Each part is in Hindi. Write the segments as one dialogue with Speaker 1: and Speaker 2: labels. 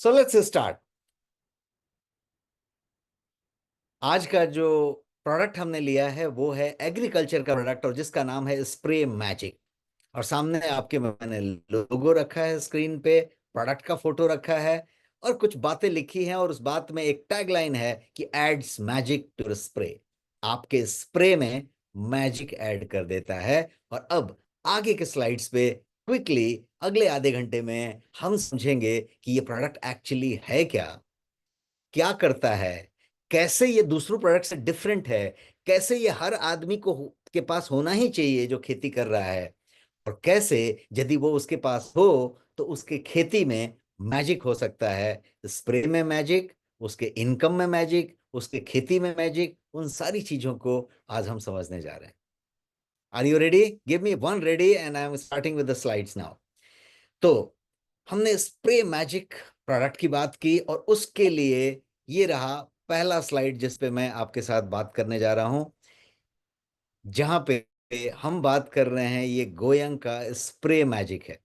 Speaker 1: So let's start. आज का जो प्रोडक्ट हमने लिया है वो है एग्रीकल्चर का प्रोडक्ट और जिसका नाम है स्प्रे मैजिक। और सामने आपके मैंने लोगो रखा है, स्क्रीन पे प्रोडक्ट का फोटो रखा है और कुछ बातें लिखी हैं और उस बात में एक टैगलाइन है कि एड्स मैजिक टू स्प्रे। आपके स्प्रे में मैजिक ऐड कर देता है। और अब आगे के स्लाइड्स पे क्विकली अगले आधे घंटे में हम समझेंगे कि ये प्रोडक्ट एक्चुअली है क्या, क्या करता है, कैसे ये दूसरों प्रोडक्ट से डिफरेंट है, कैसे ये हर आदमी को के पास होना ही चाहिए जो खेती कर रहा है, और कैसे यदि वो उसके पास हो तो उसके खेती में मैजिक हो सकता है। स्प्रे में मैजिक, उसके इनकम में मैजिक, उसके खेती में मैजिक, उन सारी चीजों को आज हम समझने जा रहे हैं। Are you ready? Give me one ready and I am starting with the slides now. तो हमने स्प्रे मैजिक प्रोडक्ट की बात की और उसके लिए ये रहा पहला स्लाइड जिस पे मैं आपके साथ बात करने जा रहा हूं, जहां पे हम बात कर रहे हैं ये गोयंग का स्प्रे मैजिक है।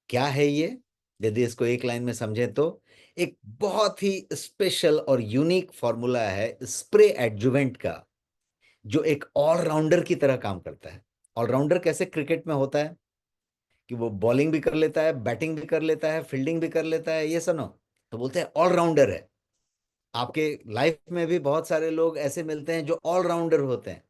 Speaker 1: क्या है ये? यदि इसको एक लाइन में समझें तो एक बहुत ही स्पेशल और यूनिक फॉर्मूला है स्प्रे एडजुवेंट का, जो एक ऑलराउंडर की तरह काम करता है। ऑलराउंडर कैसे क्रिकेट में होता है कि वो बॉलिंग भी कर लेता है, बैटिंग भी कर लेता है, फील्डिंग भी कर लेता है, ये सुनो, तो बोलते हैं ऑलराउंडर है। आपके लाइफ में भी बहुत सारे लोग ऐसे मिलते हैं जो ऑलराउंडर होते हैं।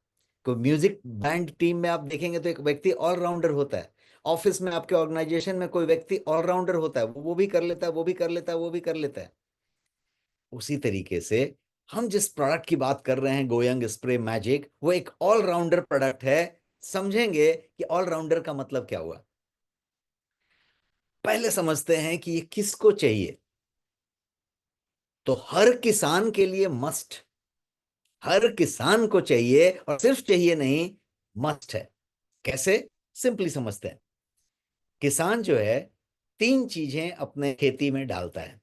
Speaker 1: कोई म्यूजिक बैंड टीम में आप देखेंगे तो एक व्यक्ति ऑलराउंडर होता है। ऑफिस में, आपके ऑर्गेनाइजेशन में कोई व्यक्ति ऑलराउंडर होता है, वो भी कर लेता है, वो भी कर लेता है, वो भी कर लेता है। उसी तरीके से हम जिस प्रोडक्ट की बात कर रहे हैं, गोयंग स्प्रे मैजिक, वो एक ऑलराउंडर प्रोडक्ट है। समझेंगे कि ऑलराउंडर का मतलब क्या हुआ। पहले समझते हैं कि ये किसको चाहिए। तो हर किसान के लिए मस्ट, हर किसान को चाहिए, और सिर्फ चाहिए नहीं, मस्ट है। कैसे? सिंपली समझते हैं। किसान जो है तीन चीजें अपने खेती में डालता है।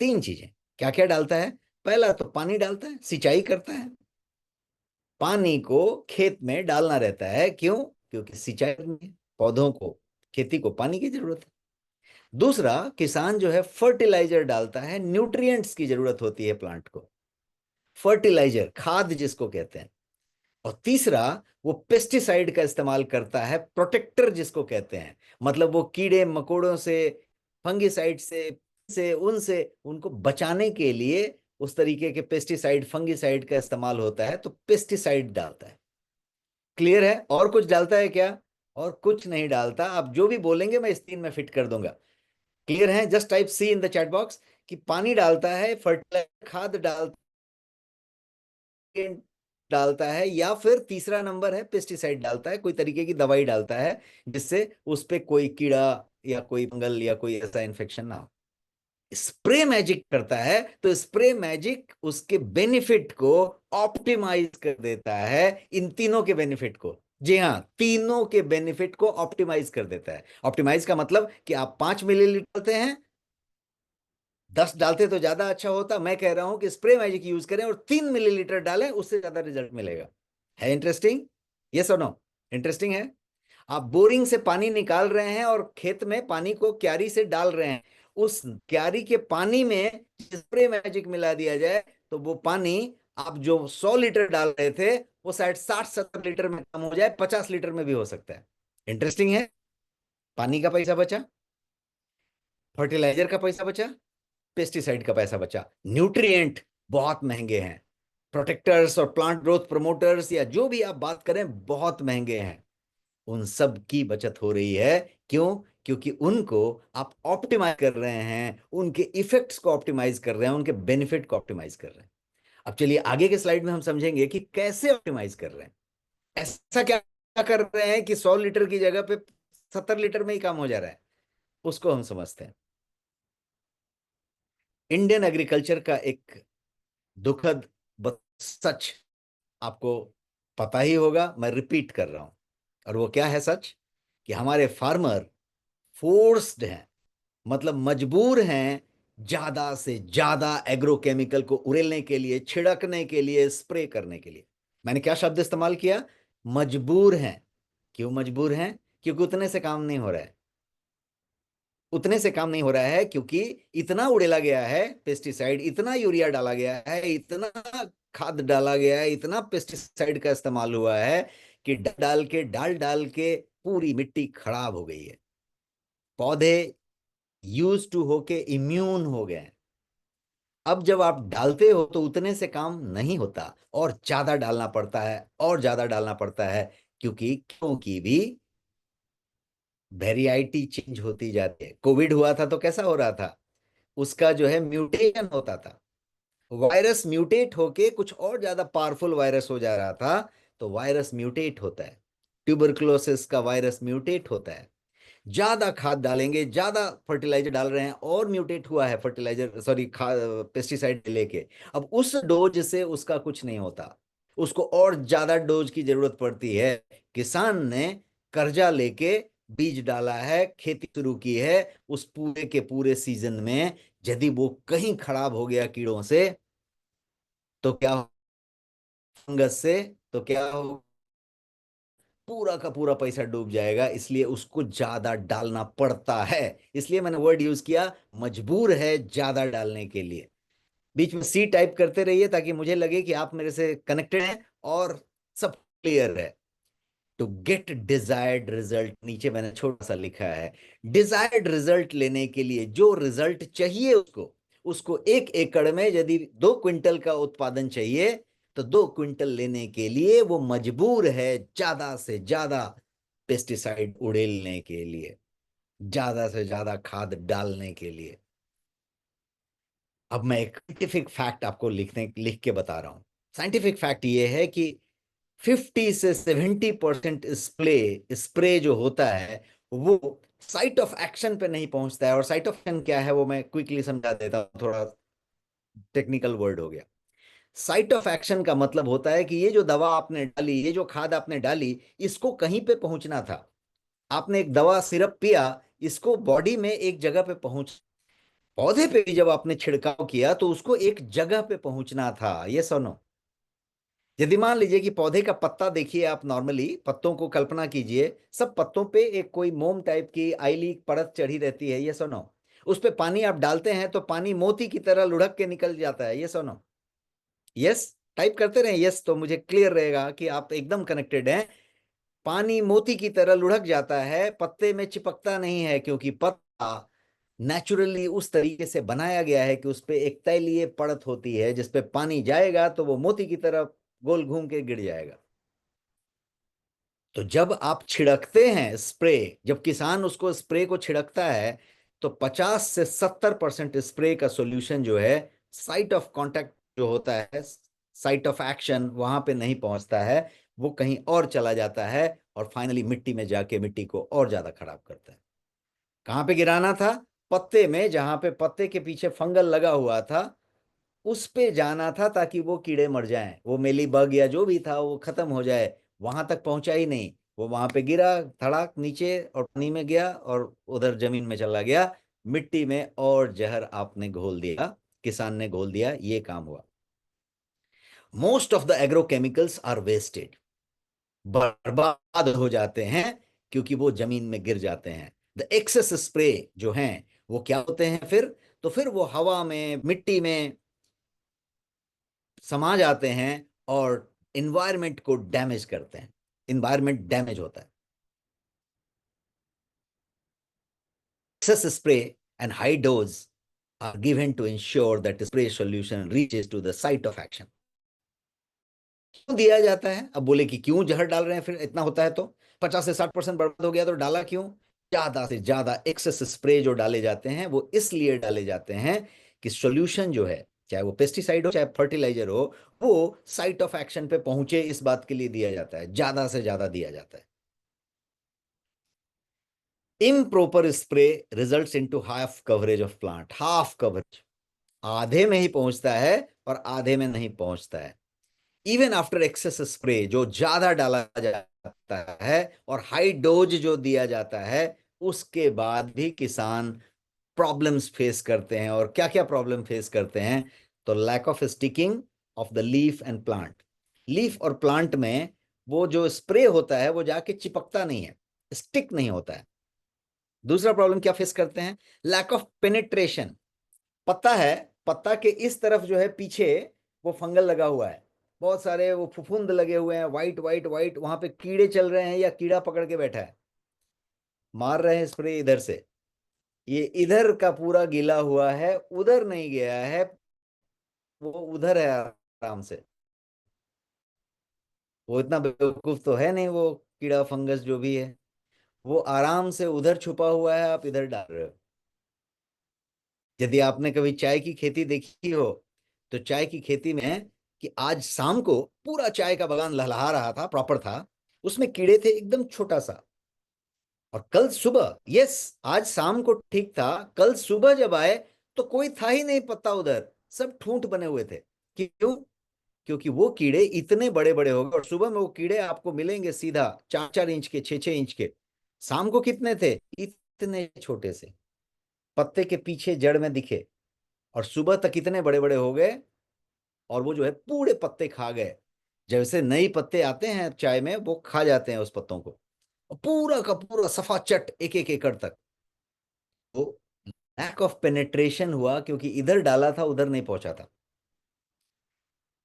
Speaker 1: तीन चीजें क्या क्या डालता है? पहला तो पानी डालता है, सिंचाई करता है। पानी को खेत में डालना रहता है, क्यों? क्योंकि सिंचाई करनी है, पौधों को, खेती को पानी की जरूरत है। दूसरा, किसान जो है फर्टिलाइजर डालता है, न्यूट्रिएंट्स की जरूरत होती है प्लांट को, फर्टिलाइजर, खाद जिसको कहते हैं। और तीसरा, वो पेस्टिसाइड का इस्तेमाल करता है, प्रोटेक्टर जिसको कहते हैं। मतलब वो कीड़े मकोड़ों से, फंगिसाइड से उनसे उनको बचाने के लिए उस तरीके के पेस्टिसाइड, फंगिसाइड का इस्तेमाल होता है, तो पेस्टिसाइड डालता है। क्लियर है? और कुछ डालता है क्या? और कुछ नहीं डालता। आप जो भी बोलेंगे मैं इस तीन में फिट कर दूंगा। क्लियर है? Just type C in the chat box कि पानी डालता है, फर्टिलाइजर, खाद डालता है, या फिर तीसरा नंबर है पेस्टिसाइड डालता है, कोई तरीके की दवाई डालता है जिससे उस पे कोई कीड़ा या कोई फंगल या कोई ऐसा इन्फेक्शन ना हो। स्प्रे मैजिक करता है तो स्प्रे मैजिक उसके बेनिफिट को ऑप्टिमाइज कर देता है, इन तीनों के बेनिफिट को। जी हाँ, तीनों के बेनिफिट को ऑप्टिमाइज कर देता है। ऑप्टिमाइज का मतलब कि आप 5 मिलीलीटर डालते हैं, 10 डालते तो ज्यादा अच्छा होता। मैं कह रहा हूं कि स्प्रे मैजिक यूज करें और 3 मिलीलीटर डालें, उससे ज्यादा रिजल्ट मिलेगा। है इंटरेस्टिंग? यस और नो? इंटरेस्टिंग है। आप बोरिंग से पानी निकाल रहे हैं और खेत में पानी को क्यारी से डाल रहे हैं। उस क्यारी के पानी में स्प्रे मैजिक मिला दिया जाए तो वो पानी, आप जो 100 लीटर डाल रहे थे, वो शायद 60-70 लीटर में कम हो जाए, 50 लीटर में भी हो सकता है। इंटरेस्टिंग है। पानी का पैसा बचा, फर्टिलाइजर का पैसा बचा, पेस्टिसाइड का पैसा बचा। न्यूट्रिएंट बहुत महंगे हैं, प्रोटेक्टर्स और प्लांट ग्रोथ प्रमोटर्स या जो भी आप बात करें बहुत महंगे हैं, उन सब की बचत हो रही है। क्यों? क्योंकि उनको आप ऑप्टिमाइज कर रहे हैं, उनके इफेक्ट्स को ऑप्टिमाइज कर रहे हैं, उनके बेनिफिट को ऑप्टिमाइज कर रहे हैं। अब चलिए आगे के स्लाइड में हम समझेंगे कि कैसे ऑप्टिमाइज कर रहे हैं। ऐसा क्या कर रहे हैं कि 100 लीटर की जगह पे 70 लीटर में ही काम हो जा रहा है, उसको हम समझते हैं। इंडियन एग्रीकल्चर का एक दुखद सच आपको पता ही होगा, मैं रिपीट कर रहा हूं। और वो क्या है सच? कि हमारे फार्मर फोर्स्ड हैं, मतलब मजबूर हैं, ज्यादा से ज्यादा एग्रोकेमिकल को उड़ेलने के लिए, छिड़कने के लिए, स्प्रे करने के लिए। मैंने क्या शब्द इस्तेमाल किया? मजबूर हैं। क्यों मजबूर हैं? क्योंकि उतने से काम नहीं हो रहा है। उतने से काम नहीं हो रहा है, क्योंकि इतना उड़ेला गया है पेस्टिसाइड, इतना यूरिया डाला गया है, इतना खाद डाला गया है, इतना पेस्टिसाइड का इस्तेमाल हुआ है कि डाल डाल के पूरी मिट्टी खराब हो गई है। पौधे यूज टू होके इम्यून हो गए। अब जब आप डालते हो तो उतने से काम नहीं होता, और ज्यादा डालना पड़ता है, और ज्यादा डालना पड़ता है, क्योंकि भी वेरिएटी चेंज होती जाती है। कोविड हुआ था तो कैसा हो रहा था, उसका जो है म्यूटेशन होता था, वायरस म्यूटेट होके कुछ और ज्यादा पावरफुल वायरस हो जा रहा था। तो वायरस म्यूटेट होता है, ट्यूबरकुलोसिस का वायरस म्यूटेट होता है। ज्यादा खाद डालेंगे, ज्यादा फर्टिलाइजर डाल रहे हैं, और म्यूटेट हुआ है फर्टिलाइजर, सॉरी, पेस्टिसाइड लेके। अब उस डोज से उसका कुछ नहीं होता, उसको और ज्यादा डोज की जरूरत पड़ती है। किसान ने कर्जा लेके बीज डाला है, खेती शुरू की है, उस पूरे के पूरे सीजन में यदि वो कहीं खराब हो गया कीड़ों से, तो क्या, फंगस से, तो क्या हो, पूरा का पूरा पैसा डूब जाएगा। इसलिए उसको ज्यादा डालना पड़ता है। इसलिए मैंने वर्ड यूज किया, मजबूर है ज्यादा डालने के लिए। बीच में सी टाइप करते रहिए ताकि मुझे लगे कि आप मेरे से कनेक्टेड हैं और सब क्लियर है। टू गेट डिजायर्ड रिजल्ट, नीचे मैंने छोटा सा लिखा है, डिजायर्ड रिजल्ट लेने के लिए जो रिजल्ट चाहिए उसको, उसको 1 एकड़ में यदि 2 क्विंटल का उत्पादन चाहिए, तो 2 क्विंटल लेने के लिए वो मजबूर है ज्यादा से ज्यादा पेस्टिसाइड उड़ेलने के लिए, ज्यादा से ज्यादा खाद डालने के लिए। अब मैं एक साइंटिफिक फैक्ट आपको लिख के बता रहा हूं। साइंटिफिक फैक्ट ये है कि 50 से 70% स्प्रे जो होता है वो साइट ऑफ एक्शन पे नहीं पहुंचता है। और साइट ऑफ एक्शन क्या है वो मैं क्विकली समझा देता हूं, थोड़ा टेक्निकल वर्ड हो गया। साइट ऑफ एक्शन का मतलब होता है कि ये जो दवा आपने डाली, ये जो खाद आपने डाली, इसको कहीं पे पहुंचना था। आपने एक दवा सिरप पिया, इसको बॉडी में एक जगह पे पहुंच, पौधे पे भी जब आपने छिड़काव किया तो उसको एक जगह पे पहुंचना था। ये सुनो, यदि मान लीजिए कि पौधे का पत्ता देखिए, आप नॉर्मली पत्तों को कल्पना कीजिए, सब पत्तों पे एक कोई मोम टाइप की आईली परत चढ़ी रहती है। ये सुनो, उस पे पानी आप डालते हैं तो पानी मोती की तरह लुढ़क के निकल जाता है। ये सुनो, यस टाइप करते रहे, यस, तो मुझे क्लियर रहेगा कि आप एकदम कनेक्टेड हैं। पानी मोती की तरह लुढ़क जाता है, पत्ते में चिपकता नहीं है, क्योंकि पत्ता नेचुरली उस तरीके से बनाया गया है कि उस पे एक तैलीय परत होती है, जिस पे पानी जाएगा तो वो मोती की तरह गोल घूम के गिर जाएगा। तो जब आप छिड़कते हैं स्प्रे, जब किसान उसको स्प्रे को छिड़कता है, तो 50 से 70% स्प्रे का सॉल्यूशन जो है, साइट ऑफ कांटेक्ट जो होता है, साइट ऑफ एक्शन, वहां पे नहीं पहुंचता है, वो कहीं और चला जाता है, और फाइनली मिट्टी में जाके मिट्टी को और ज्यादा खराब करता है। कहाँ पे गिराना था, पत्ते में, जहां पे पत्ते के पीछे फंगल लगा हुआ था, उस पे जाना था ताकि वो कीड़े मर जाएं, वो मेली बग या जो भी था वो खत्म हो जाए। वहां तक पहुंचा ही नहीं, वो वहां पे गिरा धड़ाक नीचे, और पानी में गया, और उधर जमीन में चला गया, मिट्टी में, और जहर आपने घोल दिया, किसान ने घोल दिया, ये काम हुआ। Most of the agrochemicals are wasted, बर्बाद हो जाते हैं, क्योंकि वो जमीन में गिर जाते हैं। द एक्सेस स्प्रे जो हैं वो क्या होते हैं फिर, तो फिर वो हवा में, मिट्टी में समा जाते हैं, और इन्वायरमेंट को डैमेज करते हैं, इन्वायरमेंट डैमेज होता है। Excess spray and high dose are given to ensure that the spray solution reaches to the site of action. क्यों दिया जाता है, अब बोले कि क्यों जहर डाल रहे हैं, फिर इतना होता है तो 50 से 60% बर्बाद हो गया तो डाला क्यों। ज्यादा से ज्यादा एक्सेस स्प्रे जो डाले जाते हैं वो इसलिए डाले जाते हैं कि सॉल्यूशन जो है, चाहे वो पेस्टिसाइड हो चाहे फर्टिलाइजर हो, वो साइट ऑफ एक्शन पे पहुंचे, इस बात के लिए दिया जाता है, ज्यादा से ज्यादा दिया जाता है। Improper spray results into half coverage of plant, half coverage, आधे में ही पहुंचता है और आधे में नहीं पहुंचता है। इवन आफ्टर एक्सेस स्प्रे, जो ज्यादा डाला जाता है और हाई डोज जो दिया जाता है, उसके बाद भी किसान प्रॉब्लम्स फेस करते हैं। और क्या क्या प्रॉब्लम फेस करते हैं, तो lack of sticking of the leaf and plant, leaf और प्लांट में वो जो स्प्रे होता है वो जाके चिपकता नहीं है, स्टिक नहीं होता है। दूसरा प्रॉब्लम क्या फेस करते हैं? Lack of penetration. पत्ता है, पत्ता के इस तरफ जो है पीछे वो फंगल लगा हुआ है, बहुत सारे वो फफूंद लगे हुए हैं, वाइट वाइट वाइट, वहां पे कीड़े चल रहे हैं या कीड़ा पकड़ के बैठा है, मार रहे हैं स्प्रे इधर से, ये इधर का पूरा गीला हुआ है, उधर नहीं गया है, वो उधर है आराम से। वो इतना बेवकूफ तो है नहीं, वो कीड़ा फंगस जो भी है, वो आराम से उधर छुपा हुआ है, आप इधर डाल रहे हो। यदि आपने कभी चाय की खेती देखी हो, तो चाय की खेती में कि आज शाम को पूरा चाय का बागान लहलहा रहा था, प्रॉपर था, उसमें कीड़े थे एकदम छोटा सा, और कल सुबह, यस, आज शाम को ठीक था, कल सुबह जब आए तो कोई था ही नहीं पत्ता उधर, सब ठूंठ बने हुए थे। क्यों? क्योंकि वो कीड़े इतने बड़े बड़े हो गए, और सुबह में वो कीड़े आपको मिलेंगे सीधा 4 4 इंच के, 6 6 इंच के। शाम को कितने थे? इतने छोटे से, पत्ते के पीछे जड़ में दिखे, और सुबह तक इतने बड़े बड़े हो गए, और वो जो है पूरे पत्ते खा गए। जैसे नई पत्ते आते हैं चाय में, वो खा जाते हैं उस पत्तों को, और पूरा का पूरा सफा चट, एक एक एकड़ तक। तो लैक ऑफ पेनेट्रेशन हुआ, क्योंकि इधर डाला था उधर नहीं पहुंचा था।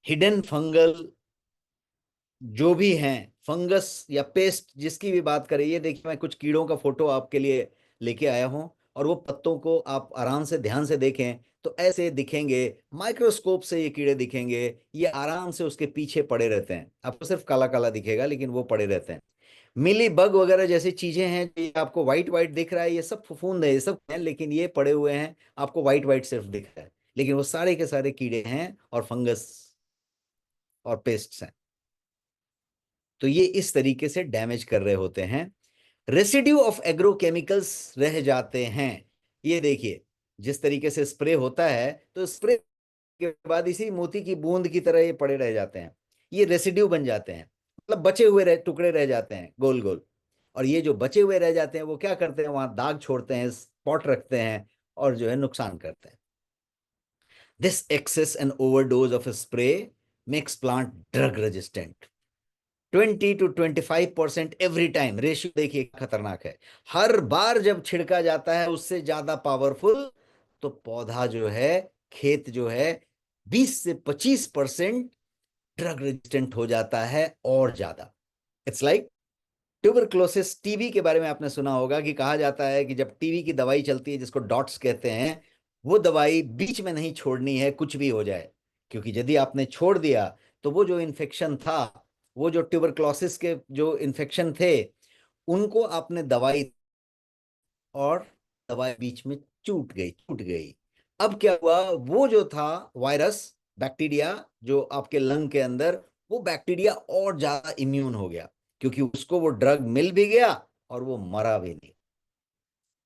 Speaker 1: हिडन फंगल जो भी हैं, फंगस या पेस्ट जिसकी भी बात करें, ये देखिए मैं कुछ कीड़ों का फोटो आपके लिए लेके आया हूं, और वो पत्तों को आप आराम से ध्यान से देखें तो ऐसे दिखेंगे, माइक्रोस्कोप से ये कीड़े दिखेंगे, ये आराम से उसके पीछे पड़े रहते हैं, आपको सिर्फ काला काला दिखेगा लेकिन वो पड़े रहते हैं। मिली बग वगैरह जैसी चीजें हैं, ये आपको व्हाइट व्हाइट दिख रहा है, ये सब फफूंद है, ये सब है, लेकिन ये पड़े हुए हैं, आपको व्हाइट व्हाइट सिर्फ दिख रहा है, लेकिन वो सारे के सारे कीड़े हैं और फंगस और पेस्ट्स हैं। तो ये इस तरीके से डैमेज कर रहे होते हैं। रेसिड्यू ऑफ एग्रोकेमिकल्स रह जाते हैं। ये देखिए, जिस तरीके से स्प्रे होता है, तो स्प्रे के बाद इसी मोती की बूंद की तरह ये पड़े रह जाते हैं, ये रेसिड्यू बन जाते हैं, मतलब बचे हुए टुकड़े रह जाते हैं गोल गोल। और ये जो बचे हुए रह जाते हैं वो क्या करते हैं, वहां दाग छोड़ते हैं, स्पॉट रखते हैं, और जो है नुकसान करते हैं। This excess and overdose of spray makes plant drug resistant. 20 to 25% every time, ratio देखिए खतरनाक है। हर बार जब छिड़का जाता है उससे ज्यादा पावरफुल, तो पौधा जो है, खेत जो है, 20 से 25% ड्रग रेजिस्टेंट हो जाता है और ज्यादा। इट्स लाइक ट्यूबरक्लोसिस, टीबी के बारे में आपने सुना होगा कि कहा जाता है कि जब टीबी की दवाई चलती है, जिसको डॉट्स कहते हैं, वो दवाई बीच में नहीं छोड़नी है, कुछ भी हो जाए, क्योंकि यदि आपने छोड़ दिया तो वो जो इन्फेक्शन था, वो जो ट्यूबरक्लोसिस के जो इन्फेक्शन थे, उनको आपने दवाई, और दवाई बीच में छूट गई। अब क्या हुआ, वो जो था वायरस, बैक्टीरिया जो आपके लंग के अंदर, वो बैक्टीरिया और ज्यादा इम्यून हो गया, क्योंकि उसको वो ड्रग मिल भी गया और वो मरा भी नहीं।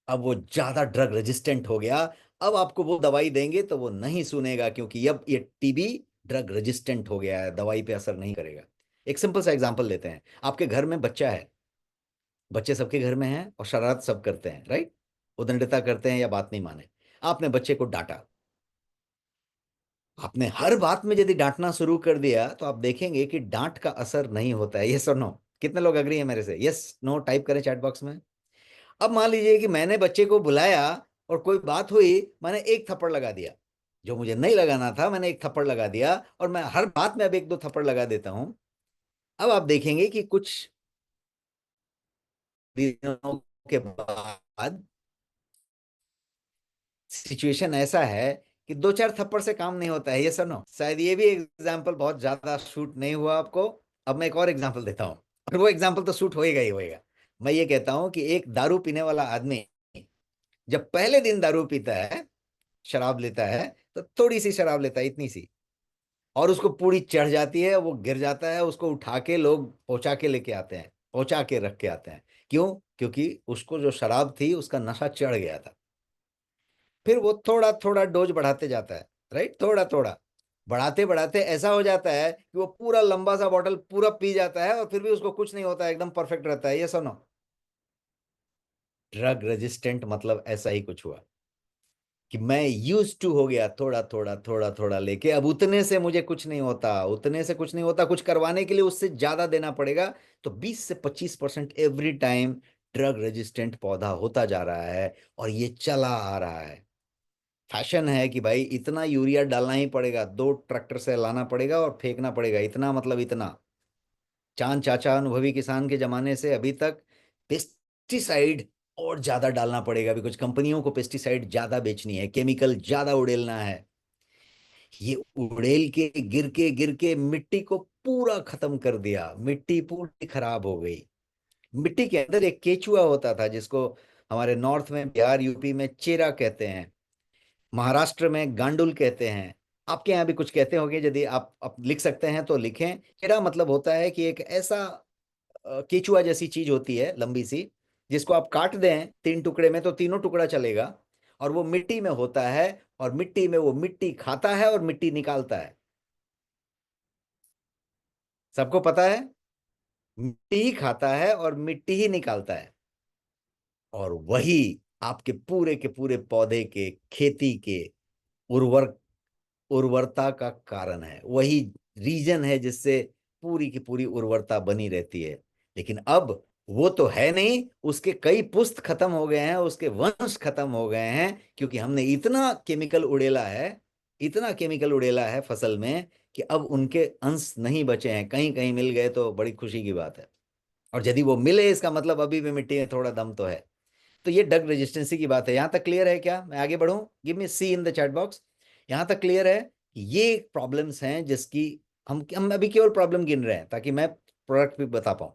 Speaker 1: अब वो ज्यादा ड्रग रेजिस्टेंट हो गया। अब आपको वो दवाई देंगे तो वो नहीं सुनेगा, क्योंकि अब ये टीबी ड्रग रेजिस्टेंट हो गया है, दवाई पे असर नहीं करेगा। एक सिंपल सा एग्जांपल लेते हैं, आपके घर में बच्चा है, बच्चे सबके घर में हैं और शरारत सब करते हैं, राइट, उदंडता करते हैं या बात नहीं माने। आपने बच्चे को डांटा, आपने हर बात में यदि डांटना शुरू कर दिया, तो आप देखेंगे कि डांट का असर नहीं होता है। यस और नो? कितने लोग अग्री है मेरे से? यस नो टाइप करें चैट बॉक्स में। अब मान लीजिए कि मैंने बच्चे को बुलाया और कोई बात हुई, मैंने एक थप्पड़ लगा दिया, जो मुझे नहीं लगाना था, मैंने एक थप्पड़ लगा दिया, और मैं हर बात में अब एक दो थप्पड़ लगा देता हूं। अब आप देखेंगे कि कुछ दिनों के बाद सिचुएशन ऐसा है कि 2 4 थप्पड़ से काम नहीं होता है। ये सर नो? शायद ये भी एग्जाम्पल बहुत ज्यादा शूट नहीं हुआ आपको। अब मैं एक और एग्जाम्पल देता हूँ, और वो एग्जाम्पल तो शूट होएगा ही होएगा। मैं ये कहता हूं कि एक दारू पीने वाला आदमी जब पहले दिन दारू पीता है, शराब लेता है, तो थोड़ी सी शराब लेता है, इतनी सी, और उसको पूरी चढ़ जाती है, वो गिर जाता है, उसको उठा के लोग पहुंचा के लेके आते हैं, पहुंचा के रख के आते हैं। क्यों? क्योंकि उसको जो शराब थी उसका नशा चढ़ गया था। फिर वो थोड़ा थोड़ा डोज बढ़ाते जाता है, राइट, थोड़ा थोड़ा बढ़ाते बढ़ाते ऐसा हो जाता है कि वो पूरा लंबा सा बॉटल पूरा पी जाता है, और फिर भी उसको कुछ नहीं होता है, एकदम परफेक्ट रहता है। ये सुनो, ड्रग रेजिस्टेंट मतलब ऐसा ही कुछ हुआ, कि मैं यूज टू हो गया, थोड़ा थोड़ा थोड़ा थोड़ा लेके, अब उतने से मुझे कुछ नहीं होता, उतने से कुछ नहीं होता, कुछ करवाने के लिए उससे ज्यादा देना पड़ेगा। तो 20 से 25% एवरी टाइम ड्रग रेजिस्टेंट पौधा होता जा रहा है और ये चला आ रहा है। फैशन है कि भाई इतना यूरिया डालना ही पड़ेगा, 2 ट्रैक्टर से लाना पड़ेगा और फेंकना पड़ेगा, इतना मतलब इतना। चांद चाचा अनुभवी किसान के जमाने से अभी तक पेस्टिसाइड और ज्यादा डालना पड़ेगा, भी कुछ कंपनियों को पेस्टिसाइड ज्यादा बेचनी है, केमिकल ज्यादा उड़ेलना है। ये उड़ेल के गिर के मिट्टी को पूरा खत्म कर दिया, मिट्टी पूरी खराब हो गई। मिट्टी के अंदर एक केचुआ होता था जिसको हमारे नॉर्थ में, बिहार यूपी में चेरा कहते हैं, महाराष्ट्र में गांडुल कहते हैं। आपके यहाँ भी कुछ कहते होंगे, यदि आप लिख सकते हैं तो लिखें। चेरा मतलब होता है कि एक ऐसा केचुआ जैसी चीज होती है लंबी सी, जिसको आप काट दें 3 टुकड़े में तो तीनों टुकड़ा चलेगा, और वो मिट्टी में होता है, और मिट्टी में वो मिट्टी खाता है और मिट्टी निकालता है। सबको पता है, मिट्टी ही खाता है और मिट्टी ही निकालता है। और वही आपके पूरे के पूरे पौधे के, खेती के उर्वर उर्वरता का कारण है, वही रीजन है जिससे पूरी की पूरी उर्वरता बनी रहती है। लेकिन अब वो तो है नहीं, उसके कई पुस्त खत्म हो गए हैं, उसके वंश खत्म हो गए हैं, क्योंकि हमने इतना केमिकल उड़ेला है, इतना केमिकल उड़ेला है फसल में, कि अब उनके अंश नहीं बचे हैं। कहीं कहीं मिल गए तो बड़ी खुशी की बात है, और यदि वो मिले इसका मतलब अभी भी मिट्टी में थोड़ा दम तो है। तो ये ड्रग रेजिस्टेंसी की बात है। यहां तक क्लियर है क्या? मैं आगे बढ़ूं? Give me C in the chat box. यहां तक क्लियर है कि ये प्रॉब्लम्स हैं जिसकी हम अभी केवल प्रॉब्लम गिन रहे हैं ताकि मैं प्रोडक्ट भी बता पाऊं।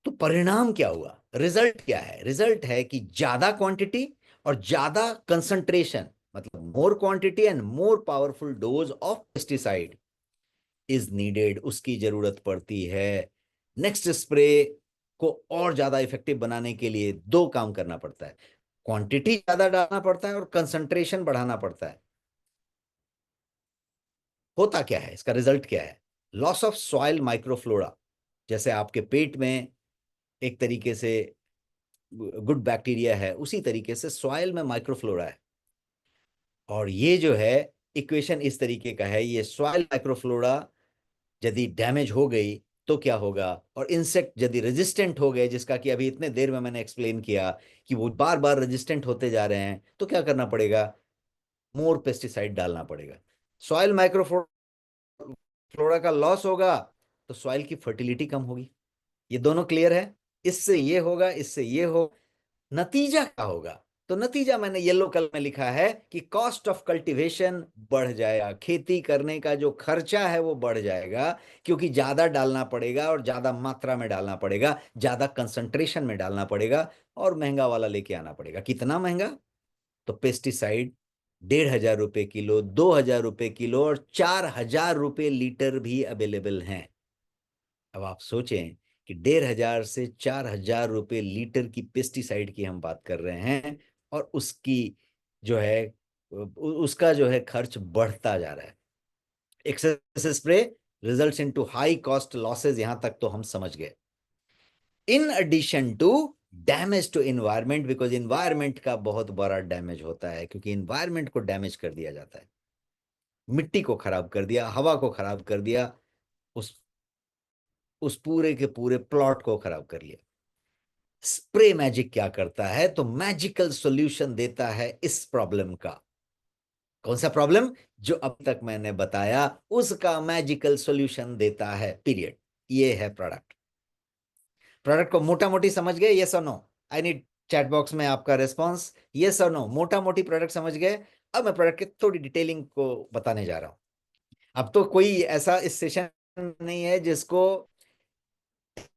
Speaker 1: तो परिणाम क्या हुआ, रिजल्ट क्या है? रिजल्ट है कि ज्यादा क्वांटिटी और ज्यादा कंसंट्रेशन, मतलब more quantity and more powerful dose of pesticide is needed, उसकी जरूरत पड़ती है। नेक्स्ट स्प्रे को और ज्यादा इफेक्टिव बनाने के लिए 2 काम करना पड़ता है, क्वांटिटी ज्यादा डालना पड़ता है और कंसंट्रेशन बढ़ाना पड़ता है। होता क्या है, इसका रिजल्ट क्या है? Loss of soil microflora. जैसे आपके पेट में एक तरीके से गुड बैक्टीरिया है, उसी तरीके से सॉइल में माइक्रोफ्लोरा है। और ये जो है इक्वेशन इस तरीके का है, ये सॉइल माइक्रोफ्लोरा यदि डैमेज हो गई तो क्या होगा, और इंसेक्ट यदि रेजिस्टेंट हो गए, जिसका कि अभी इतने देर में मैंने एक्सप्लेन किया कि वो बार बार रेजिस्टेंट होते जा रहे हैं, तो क्या करना पड़ेगा? मोर पेस्टिसाइड डालना पड़ेगा। सॉइल माइक्रोफ्लोरा का लॉस होगा तो सॉइल की फर्टिलिटी कम होगी। ये दोनों क्लियर है? इससे ये होगा, इससे ये हो, नतीजा क्या होगा? तो नतीजा मैंने येलो कलर में लिखा है कि कॉस्ट ऑफ कल्टीवेशन बढ़ जाएगा, खेती करने का जो खर्चा है वो बढ़ जाएगा, क्योंकि ज्यादा डालना पड़ेगा और ज्यादा मात्रा में डालना पड़ेगा, ज्यादा कंसंट्रेशन में डालना पड़ेगा, और महंगा वाला लेके आना पड़ेगा। कितना महंगा? तो पेस्टिसाइड 1,500 रुपए किलो, 2,000 रुपए किलो और 4,000 रुपए लीटर भी अवेलेबल हैं। अब आप सोचें कि 1,500 से 4,000 रुपए लीटर की पेस्टिसाइड की हम बात कर रहे हैं, और उसकी जो है उसका जो है खर्च बढ़ता जा रहा है। Excess spray results into high cost losses, यहां तक तो हम समझ गए। In addition to damage to environment, because environment का बहुत बड़ा डैमेज होता है, क्योंकि इन्वायरमेंट को डैमेज कर दिया जाता है, मिट्टी को खराब कर दिया, हवा को खराब कर दिया, उस उस पूरे के पूरे प्लॉट को खराब कर लिया। स्प्रे मैजिक क्या करता है? तो मैजिकल सॉल्यूशन देता है इस प्रॉब्लम का। कौन सा प्रॉब्लम? जो अब तक मैंने बताया उसका मैजिकल सॉल्यूशन देता है, पीरियड। ये है प्रोडक्ट। प्रोडक्ट को मोटा मोटी समझ गए? यस और no? I need chat box में आपका रेस्पॉन्स, यस और नो। मोटा मोटी प्रोडक्ट समझ गए? अब मैं प्रोडक्ट की थोड़ी डिटेलिंग को बताने जा रहा हूं। अब तो कोई ऐसा इस सेशन नहीं है जिसको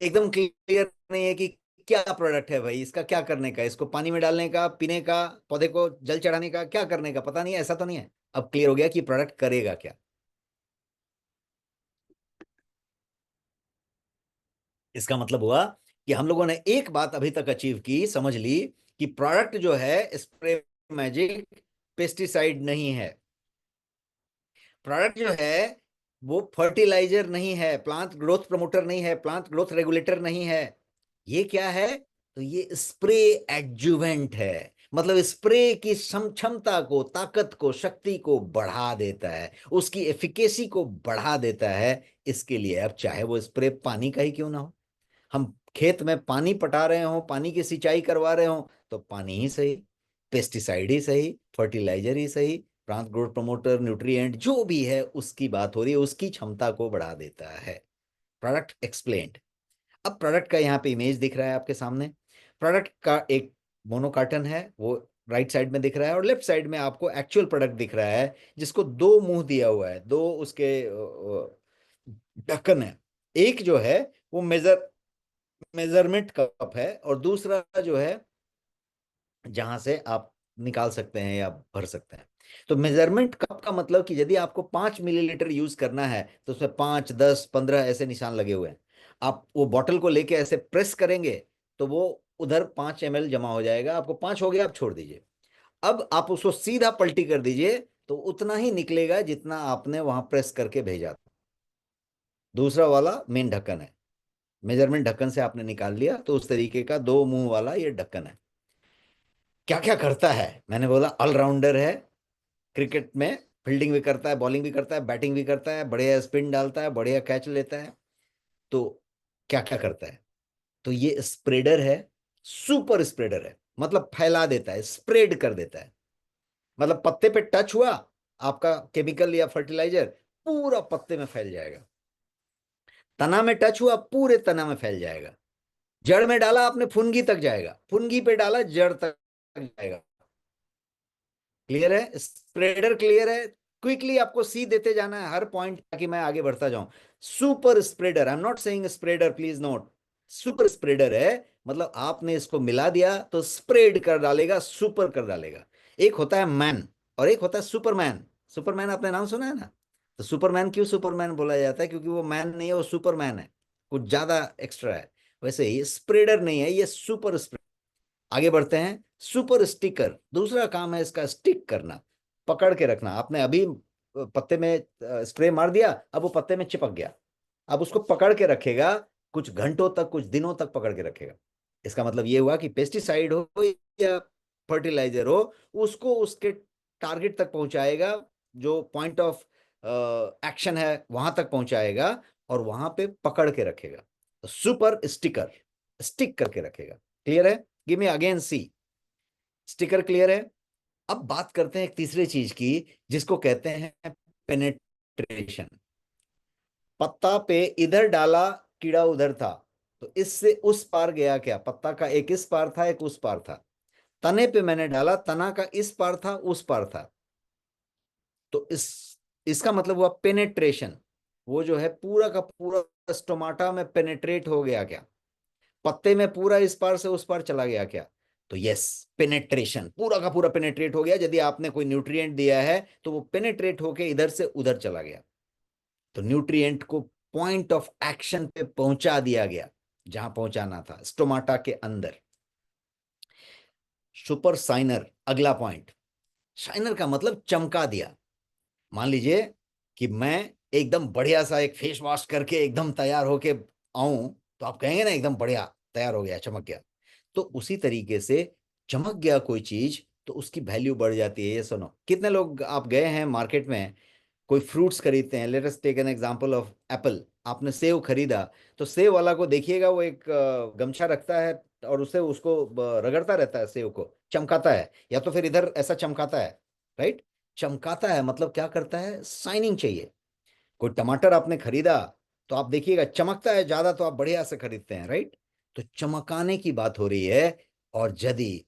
Speaker 1: एकदम क्लियर नहीं है कि क्या प्रोडक्ट है भाई, इसका क्या करने का, इसको पानी में डालने का, पीने का, पौधे को जल चढ़ाने का, क्या करने का पता नहीं है, ऐसा तो नहीं है। अब क्लियर हो गया कि प्रोडक्ट करेगा क्या। इसका मतलब हुआ कि हम लोगों ने एक बात अभी तक अचीव की, समझ ली, कि प्रोडक्ट जो है स्प्रे मैजिक पेस्टिसाइड नहीं है। प्रोडक्ट जो है वो फर्टिलाइजर नहीं है, प्लांट ग्रोथ प्रमोटर नहीं है, प्लांट ग्रोथ रेगुलेटर नहीं है। ये क्या है? तो ये स्प्रे एडजुवेंट है, मतलब स्प्रे की क्षमता को, ताकत को, शक्ति को बढ़ा देता है, उसकी एफिकेसी को बढ़ा देता है। इसके लिए अब चाहे वो स्प्रे पानी का ही क्यों ना हो, हम खेत में पानी पटा रहे हो, पानी की सिंचाई करवा रहे हो, तो पानी ही सही, पेस्टिसाइड ही सही, फर्टिलाइजर ही सही, प्लांट ग्रोथ प्रमोटर, न्यूट्रिएंट जो भी है उसकी बात हो रही है, उसकी क्षमता को बढ़ा देता है। Product explained. अब प्रोडक्ट का यहाँ पे इमेज दिख रहा है आपके सामने। प्रोडक्ट का एक मोनो कार्टन है, वो राइट साइड में दिख रहा है, और लेफ्ट साइड में आपको एक्चुअल प्रोडक्ट दिख रहा है, जिसको दो मुंह दिया हुआ है, दो उसके ढक्कन है। एक जो है वो मेजरमेंट कप है, और दूसरा जो है जहां से आप निकाल सकते हैं या भर सकते हैं। तो मेजरमेंट कप का मतलब कि यदि आपको 5 मिलीलीटर यूज करना है तो उसमें 5, 10, 15 ऐसे निशान लगे हुए हैं। आप वो बॉटल को लेके ऐसे प्रेस करेंगे तो वो उधर 5 ml जमा हो जाएगा, आपको 5 हो गया, आप छोड़ दीजिए। अब आप उसको सीधा पलटी कर दीजिए तो उतना ही निकलेगा जितना आपने वहां प्रेस करके भेजा था। दूसरा वाला मेन ढक्कन है, मेजरमेंट ढक्कन से आपने निकाल लिया, तो उस तरीके का दो मुंह वाला ये ढक्कन है। क्या क्या करता है, मैंने बोला ऑलराउंडर है। क्रिकेट में फील्डिंग भी करता है, बॉलिंग भी करता है, बैटिंग भी करता है, बढ़िया स्पिन डालता है, बढ़िया कैच लेता है। तो क्या क्या करता है, तो ये स्प्रेडर है, सुपर स्प्रेडर है, मतलब फैला देता है, स्प्रेड कर देता है। मतलब पत्ते पे टच हुआ आपका केमिकल या फर्टिलाइजर, पूरा पत्ते में फैल जाएगा। तना में टच हुआ, पूरे तना में फैल जाएगा। जड़ में डाला आपने, फुनगी तक जाएगा, फुनगी पे डाला, जड़ तक जाएगा। क्लियर है, स्प्रेडर क्लियर है। क्विकली आपको सी देते जाना है हर पॉइंट ताकि मैं आगे बढ़ता जाऊं। Super spreader, I am not saying spreader, please note, super spreader है, मतलब आपने इसको मिला दिया तो स्प्रेड कर डालेगा, सुपर कर डालेगा। एक होता है मैन और एक होता है सुपरमैन। सुपरमैन आपने नाम सुना है ना? तो सुपरमैन क्यों सुपरमैन बोला जाता है? क्योंकि वो मैन नहीं है, वो सुपरमैन है, कुछ ज्यादा एक्स्ट्रा है। वैसे ही स्प्रेडर नहीं है, ये सुपर। आगे बढ़ते हैं। सुपर स्टिकर, दूसरा काम है इसका स्टिक करना, पकड़ के रखना। आपने अभी पत्ते में स्प्रे मार दिया, अब वो पत्ते में चिपक गया, अब उसको पकड़ के रखेगा, कुछ घंटों तक, कुछ दिनों तक पकड़ के रखेगा। इसका मतलब ये हुआ कि पेस्टिसाइड हो या फर्टिलाइजर हो, उसको उसके टारगेट तक पहुंचाएगा, जो पॉइंट ऑफ एक्शन है वहां तक पहुंचाएगा, और वहां पे पकड़ के रखेगा। सुपर स्टिकर, स्टिक करके रखेगा। क्लियर है? गिव मी अगेन सी। स्टिकर क्लियर है। अब बात करते हैं एक तीसरे चीज की, जिसको कहते हैं पेनेट्रेशन। पत्ता पे इधर डाला, कीड़ा उधर था, तो इससे उस पार गया क्या? पत्ता का एक इस पार था, एक उस पार था। तने पे मैंने डाला, तना का इस पार था, उस पार था, तो इसका मतलब हुआ पेनेट्रेशन। वो जो है पूरा का पूरा स्टोमाटा में पेनेट्रेट हो गया क्या? पत्ते में पूरा इस पार से उस पार चला गया क्या? तो यस, पेनेट्रेशन, पूरा का पूरा पेनेट्रेट हो गया। यदि आपने कोई न्यूट्रिएंट दिया है तो वो पेनेट्रेट होके इधर से उधर चला गया, तो न्यूट्रिएंट को पॉइंट ऑफ एक्शन पे पहुंचा दिया गया, जहां पहुंचाना था, स्टोमाटा के अंदर। सुपर साइनर, अगला पॉइंट। शाइनर का मतलब चमका दिया। मान लीजिए कि मैं एकदम बढ़िया सा एक फेस वॉश करके एकदम तैयार होके आऊं, तो आप कहेंगे ना एकदम बढ़िया तैयार हो गया, चमक गया। तो उसी तरीके से चमक गया कोई चीज तो उसकी वैल्यू बढ़ जाती है। ये सुनो, कितने लोग आप गए हैं मार्केट में, कोई फ्रूट्स खरीदते हैं, let us take an example of apple. आपने सेव खरीदा, तो सेव वाला को देखिएगा, वो एक गमछा रखता है और उसे उसको रगड़ता रहता है, सेव को चमकाता है, या तो फिर इधर ऐसा चमकाता है, राइट? चमकाता है मतलब क्या करता है? शाइनिंग चाहिए। कोई टमाटर आपने खरीदा, तो आप देखिएगा चमकता है ज्यादा तो आप बढ़िया से खरीदते हैं, राइट? तो चमकाने की बात हो रही है। और यदि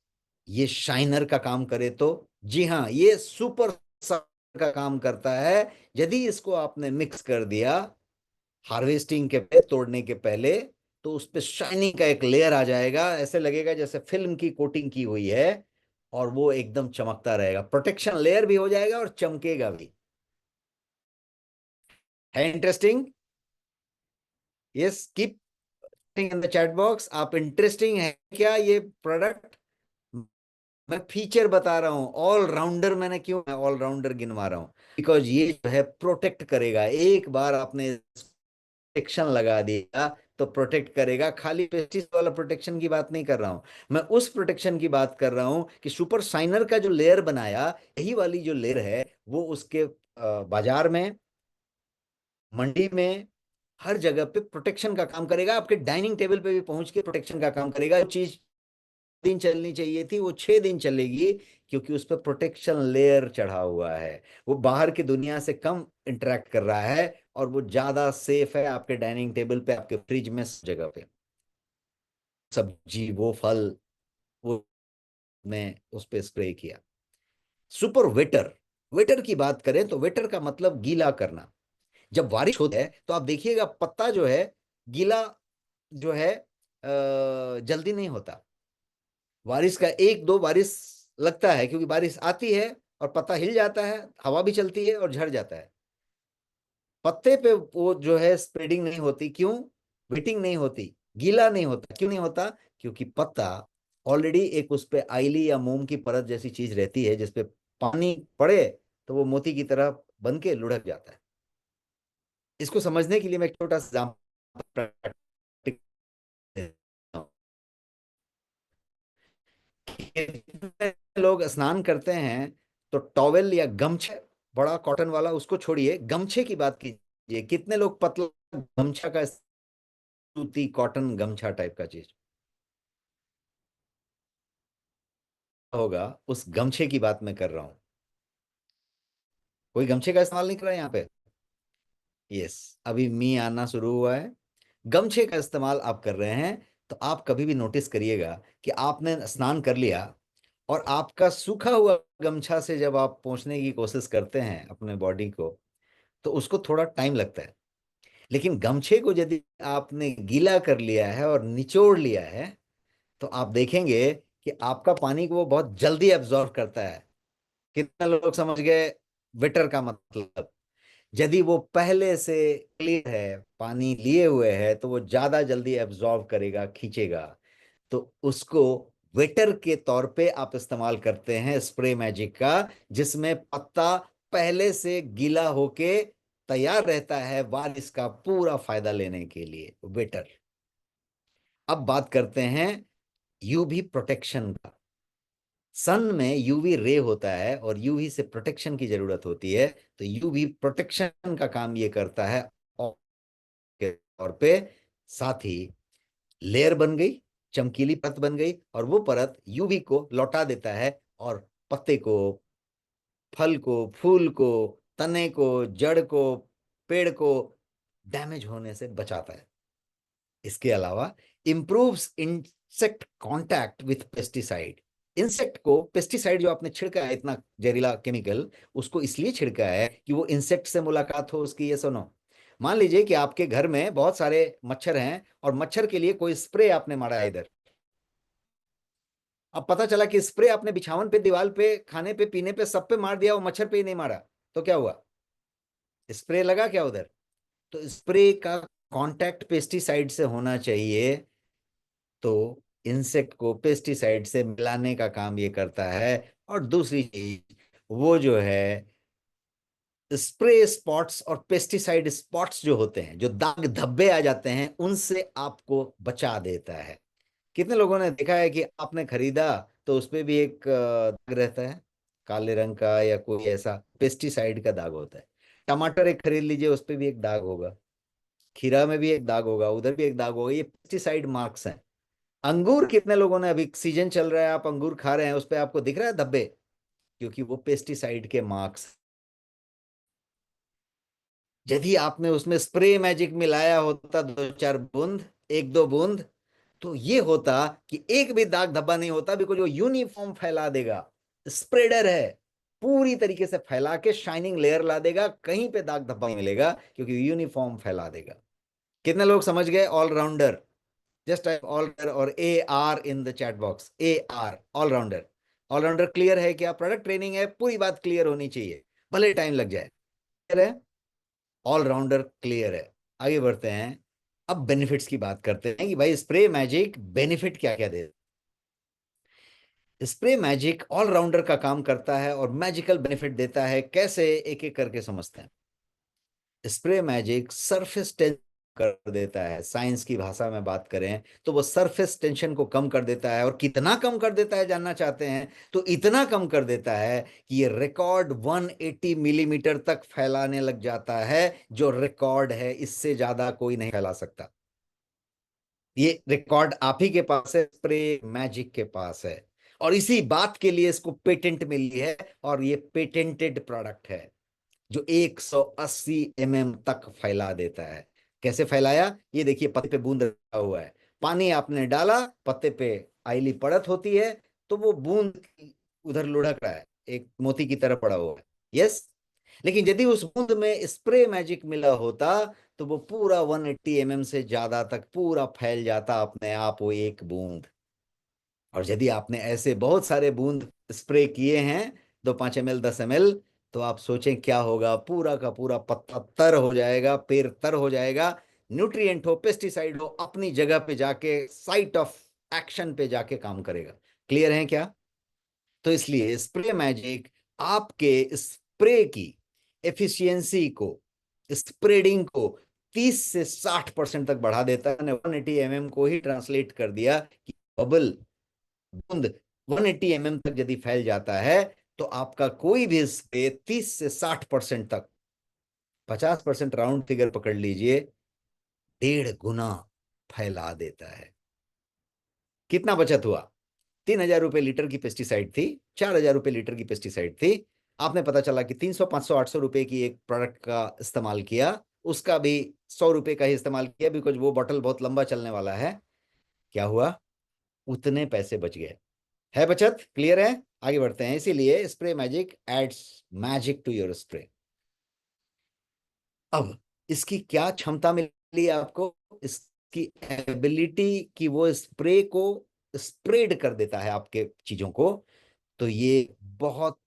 Speaker 1: ये शाइनर का काम करे तो जी हाँ, ये सुपर का काम करता है। यदि इसको आपने मिक्स कर दिया हार्वेस्टिंग के पे, तोड़ने के पहले, तो उस पे शाइनिंग का एक लेयर आ जाएगा, ऐसे लगेगा जैसे फिल्म की कोटिंग की हुई है, और वो एकदम चमकता रहेगा, प्रोटेक्शन लेयर भी हो जाएगा और चमकेगा भी। है interesting? Yes, keep in the chat box. आप इंटरेस्टिंग है क्या ये प्रोडक्ट? मैं फीचर बता रहा हूँ, ऑल राउंडर। मैंने क्यों ऑल राउंडर गिनवा रहा हूँ? बिकॉज ये जो है प्रोटेक्ट करेगा। एक बार आपने प्रोटेक्शन लगा दिया तो प्रोटेक्ट करेगा। खाली पेस्टिसाइड वाला प्रोटेक्शन की बात नहीं कर रहा हूं, मैं उस प्रोटेक्शन की बात कर रहा हूं कि सुपर साइनर का जो लेयर बनाया, यही वाली जो लेयर है वो उसके बाजार में, मंडी में, हर जगह पे प्रोटेक्शन का काम करेगा, आपके डाइनिंग टेबल पे भी पहुंच के प्रोटेक्शन का काम करेगा। जो चीज दिन चलनी चाहिए थी वो 6 दिन चलेगी, क्योंकि उस पर प्रोटेक्शन लेयर चढ़ा हुआ है। वो बाहर की दुनिया से कम इंटरेक्ट कर रहा है और वो ज्यादा सेफ है आपके डाइनिंग टेबल पे, आपके फ्रिज में, सब जगह पे। सब्जी, वो फल, वो ने उस पे स्प्रे किया। सुपर वेटर, वेटर की बात करें तो वेटर का मतलब गीला करना। जब बारिश होती है तो आप देखिएगा पत्ता जो है गीला जो है जल्दी नहीं होता। बारिश का एक दो बारिश लगता है, क्योंकि बारिश आती है और पत्ता हिल जाता है, हवा भी चलती है और झड़ जाता है। पत्ते पे वो जो है स्प्रेडिंग नहीं होती, क्यों? वेटिंग नहीं होती, गीला नहीं होता। क्यों नहीं होता? क्योंकि पत्ता ऑलरेडी एक उस पे आइली या मोम की परत जैसी चीज रहती है, जिसपे पानी पड़े तो वो मोती की तरह बन के लुढ़क जाता है। इसको समझने के लिए मैं एक छोटा सा एग्जाम्पल, कितने लोग स्नान करते हैं तो टॉवेल या गमछा, बड़ा कॉटन वाला, उसको छोड़िए, गमछे की बात कीजिए, कितने लोग पतला गमछा का, सूती कॉटन गमछा टाइप का चीज होगा, उस गमछे की बात मैं कर रहा हूं। कोई गमछे का इस्तेमाल नहीं कर रहा है यहाँ पे? यस, अभी मी आना शुरू हुआ है। गमछे का इस्तेमाल आप कर रहे हैं। तो आप कभी भी नोटिस करिएगा कि आपने स्नान कर लिया और आपका सूखा हुआ गमछा से जब आप पोंछने की कोशिश करते हैं अपने बॉडी को, तो उसको थोड़ा टाइम लगता है। लेकिन गमछे को यदि आपने गीला कर लिया है और निचोड़ लिया है, तो आप देखेंगे कि आपका पानी को वो बहुत जल्दी एब्जॉर्ब करता है। कितने लोग समझ गए विटर का मतलब? यदि वो पहले से क्लियर है, पानी लिए हुए है, तो वो ज्यादा जल्दी एब्जॉर्ब करेगा, खींचेगा। तो उसको वेटर के तौर पे आप इस्तेमाल करते हैं स्प्रे मैजिक का, जिसमें पत्ता पहले से गीला होके तैयार रहता है बारिश का पूरा फायदा लेने के लिए, वेटर। अब बात करते हैं यूवी प्रोटेक्शन का। सन में यूवी रे होता है और यूवी से प्रोटेक्शन की जरूरत होती है। तो यूवी प्रोटेक्शन का काम ये करता है, और के तौर पे साथ ही लेयर बन गई, चमकीली परत बन गई, और वो परत यूवी को लौटा देता है और पत्ते को, फल को, फूल को, तने को, जड़ को, पेड़ को डैमेज होने से बचाता है। इसके अलावा improves insect contact with pesticide. Insect को पेस्टिसाइड जो आपने छिड़का है, इतना जहरीला केमिकल, उसको इसलिए छिड़का है कि वो इंसेक्ट से मुलाकात हो उसकी, ये सुनो। मान लीजिए कि आपके घर में बहुत सारे मच्छर हैं और मच्छर के लिए कोई स्प्रे आपने मारा है इधर। अब पता चला कि स्प्रे आपने बिछावन पे, दीवार पे, खाने पे, पीने पे, सब पे मार दिया, वो मच्छर पे ही नहीं मारा। तो क्या हुआ? स्प्रे लगा क्या उधर? तो स्प्रे का कांटेक्ट पेस्टिसाइड से होना चाहिए। तो इंसेक्ट को पेस्टिसाइड से मिलाने का काम ये करता है। और दूसरी चीज, वो जो है स्प्रे स्पॉट्स और पेस्टिसाइड स्पॉट्स जो होते हैं, जो दाग धब्बे आ जाते हैं, उनसे आपको बचा देता है। कितने लोगों ने देखा है कि आपने खरीदा तो उसपे भी एक दाग रहता है, काले रंग का, या कोई ऐसा पेस्टिसाइड का दाग होता है। टमाटर एक खरीद लीजिए, उस पे भी एक दाग होगा। खीरा में भी एक दाग होगा, उधर भी एक दाग होगा। ये पेस्टिसाइड मार्क्स हैं। अंगूर, कितने लोगों ने, अभी सीजन चल रहा है, आप अंगूर खा रहे हैं, उस पे आपको दिख रहा है धब्बे? क्योंकि वो पेस्टिसाइड के मार्क्स। यदि आपने उसमें स्प्रे मैजिक मिलाया होता, दो चार बूंद, एक दो बूंद, तो ये होता कि एक भी दाग धब्बा नहीं होता, बिकॉज वो यूनिफॉर्म फैला देगा। स्प्रेडर है, पूरी तरीके से फैला के शाइनिंग लेयर ला देगा, कहीं पे दाग धब्बा नहीं मिलेगा, क्योंकि यूनिफॉर्म फैला देगा। कितने लोग समझ गए ऑलराउंडर? जस्ट टाइप ऑलराउंडर और AR in the chat box, AR, allrounder. Allrounder clear है क्या? प्रोडक्ट ट्रेनिंग है, पूरी बात क्लियर होनी चाहिए, भले टाइम लग जाए। क्लियर है? ऑलराउंडर क्लियर है। आगे बढ़ते हैं। अब बेनिफिट्स की बात करते हैं कि भाई स्प्रे मैजिक बेनिफिट क्या क्या दे। स्प्रे मैजिक ऑलराउंडर का काम करता है और मैजिकल बेनिफिट देता है। कैसे? एक एक करके समझते हैं। स्प्रे मैजिक सरफेस टेंशन कर देता है। साइंस की भाषा में बात करें तो वो सरफेस टेंशन को कम कर देता है। और कितना कम कर देता है जानना चाहते हैं? तो इतना कम कर देता है कि ये रिकॉर्ड 180 मिलीमीटर तक फैलाने लग जाता है। जो रिकॉर्ड है, इससे ज्यादा कोई नहीं फैला सकता। ये रिकॉर्ड आप ही के पास है, स्प्रे मैजिक के पास है। और इसी बात के लिए इसको पेटेंट मिली है, और ये पेटेंटेड प्रोडक्ट है जो 180 mm तक फैला देता है। कैसे फैलाया? ये देखिए, पत्ते पे बूंद रखा हुआ है। पानी आपने डाला, पत्ते पे आईली परत होती है, तो वो बूंद उधर लुढ़क रहा है, एक मोती की तरह पड़ा हुआ है। यस। लेकिन यदि उस बूंद में स्प्रे मैजिक मिला होता, तो वो पूरा 180 mm से ज्यादा तक पूरा फैल जाता अपने आप, वो एक बूंद। और यदि आपने ऐसे बहुत सारे बूंद स्प्रे किए हैं, 2-5 ml 10 ml, तो आप सोचें क्या होगा? पूरा का पूरा पत्ता तर हो जाएगा, पेड़ तर हो जाएगा। न्यूट्रिएंट हो, पेस्टिसाइड हो, अपनी जगह पे जाके, साइट ऑफ एक्शन पे जाके काम करेगा। क्लियर है क्या? तो इसलिए स्प्रे मैजिक आपके स्प्रे की एफिशिएंसी को, स्प्रेडिंग को 30 से 60% तक बढ़ा देता है। 180 mm को ही ट्रांसलेट कर दिया कि बबल, बूंद 180 mm तक यदि फैल जाता है, तो आपका कोई भी स्प्रे 30 से 60% तक, 50% राउंड फिगर पकड़ लीजिए, 1.5 गुना फैला देता है। कितना बचत हुआ? 3,000 रुपए लीटर की पेस्टिसाइड थी, 4,000 रुपए लीटर की पेस्टिसाइड थी। आपने पता चला कि 300, 500, 800 रुपए की एक प्रोडक्ट का इस्तेमाल किया, उसका भी 100 रुपए का ही इस्तेमाल किया, बिकॉज वो बॉटल बहुत लंबा चलने वाला है। क्या हुआ? उतने पैसे बच गए। है बचत? क्लियर है? आगे बढ़ते हैं। इसीलिए spray magic aids magic to your spray. अब इसकी क्या क्षमता मिली आपको? इसकी एबिलिटी कि वो स्प्रे को स्प्रेड कर देता है आपके चीजों को। तो ये बहुत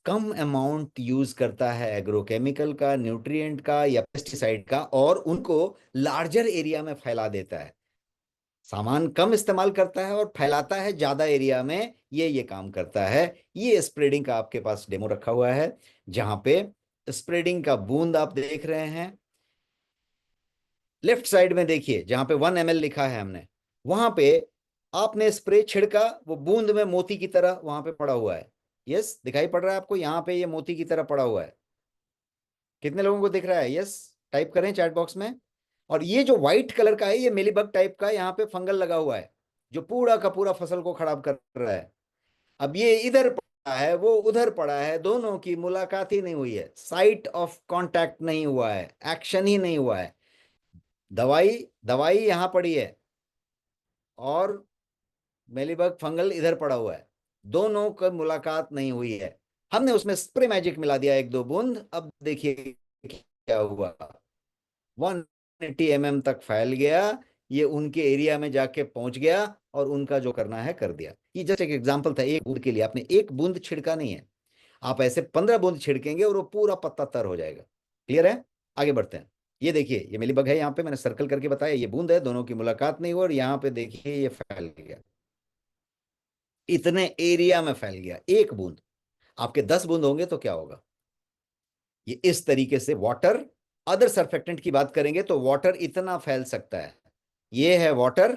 Speaker 1: कम अमाउंट यूज करता है एग्रोकेमिकल का, न्यूट्रिएंट का या पेस्टिसाइड का, और उनको लार्जर एरिया में फैला देता है। सामान कम इस्तेमाल करता है और फैलाता है ज्यादा एरिया में। ये काम करता है। ये स्प्रेडिंग का आपके पास डेमो रखा हुआ है, जहां पे स्प्रेडिंग का बूंद आप देख रहे हैं। लेफ्ट साइड में देखिए, जहां पे 1 ml लिखा है हमने, वहां पे आपने स्प्रे छिड़का, वो बूंद में मोती की तरह वहां पे पड़ा हुआ है। यस, दिखाई पड़ रहा है आपको? यहाँ पे ये मोती की तरह पड़ा हुआ है। कितने लोगों को दिख रहा है? यस, टाइप करें चैट बॉक्स में। और ये जो व्हाइट कलर का है, ये मिलीबग टाइप का, यहाँ पे फंगल लगा हुआ है, जो पूरा का पूरा फसल को खराब कर रहा है। अब ये इधर पड़ा है, वो उधर पड़ा है, दोनों की मुलाकात ही नहीं हुई है, साइट ऑफ कांटेक्ट नहीं हुआ है, एक्शन ही नहीं हुआ है। दवाई दवाई यहां पड़ी है, और मेलीबग फंगल इधर पड़ा हुआ है, दोनों का मुलाकात नहीं हुई है। हमने उसमें स्प्रे मैजिक मिला दिया, 1-2 बूंद। अब देखिए क्या हुआ, 180 mm तक फैल गया। ये उनके एरिया में जाके पहुंच गया, और उनका जो करना है कर दिया। ये जस्ट एक एग्जांपल था, एक बूंद के लिए। आपने एक बूंद छिड़का नहीं है, आप ऐसे 15 बूंद छिड़केंगे और वो पूरा पत्ता तर हो जाएगा। क्लियर है? आगे बढ़ते हैं। ये देखिए, ये मिलीबग है, यहाँ पे मैंने सर्कल करके बताया, ये बूंद है, दोनों की मुलाकात नहीं हुई, और यहाँ पे देखिए ये फैल गया, इतने एरिया में फैल गया, एक बूंद। आपके 10 बूंद होंगे तो क्या होगा? ये इस तरीके से वाटर, अदर सरफेक्टेंट की बात करेंगे तो वाटर इतना फैल सकता है। ये है वाटर,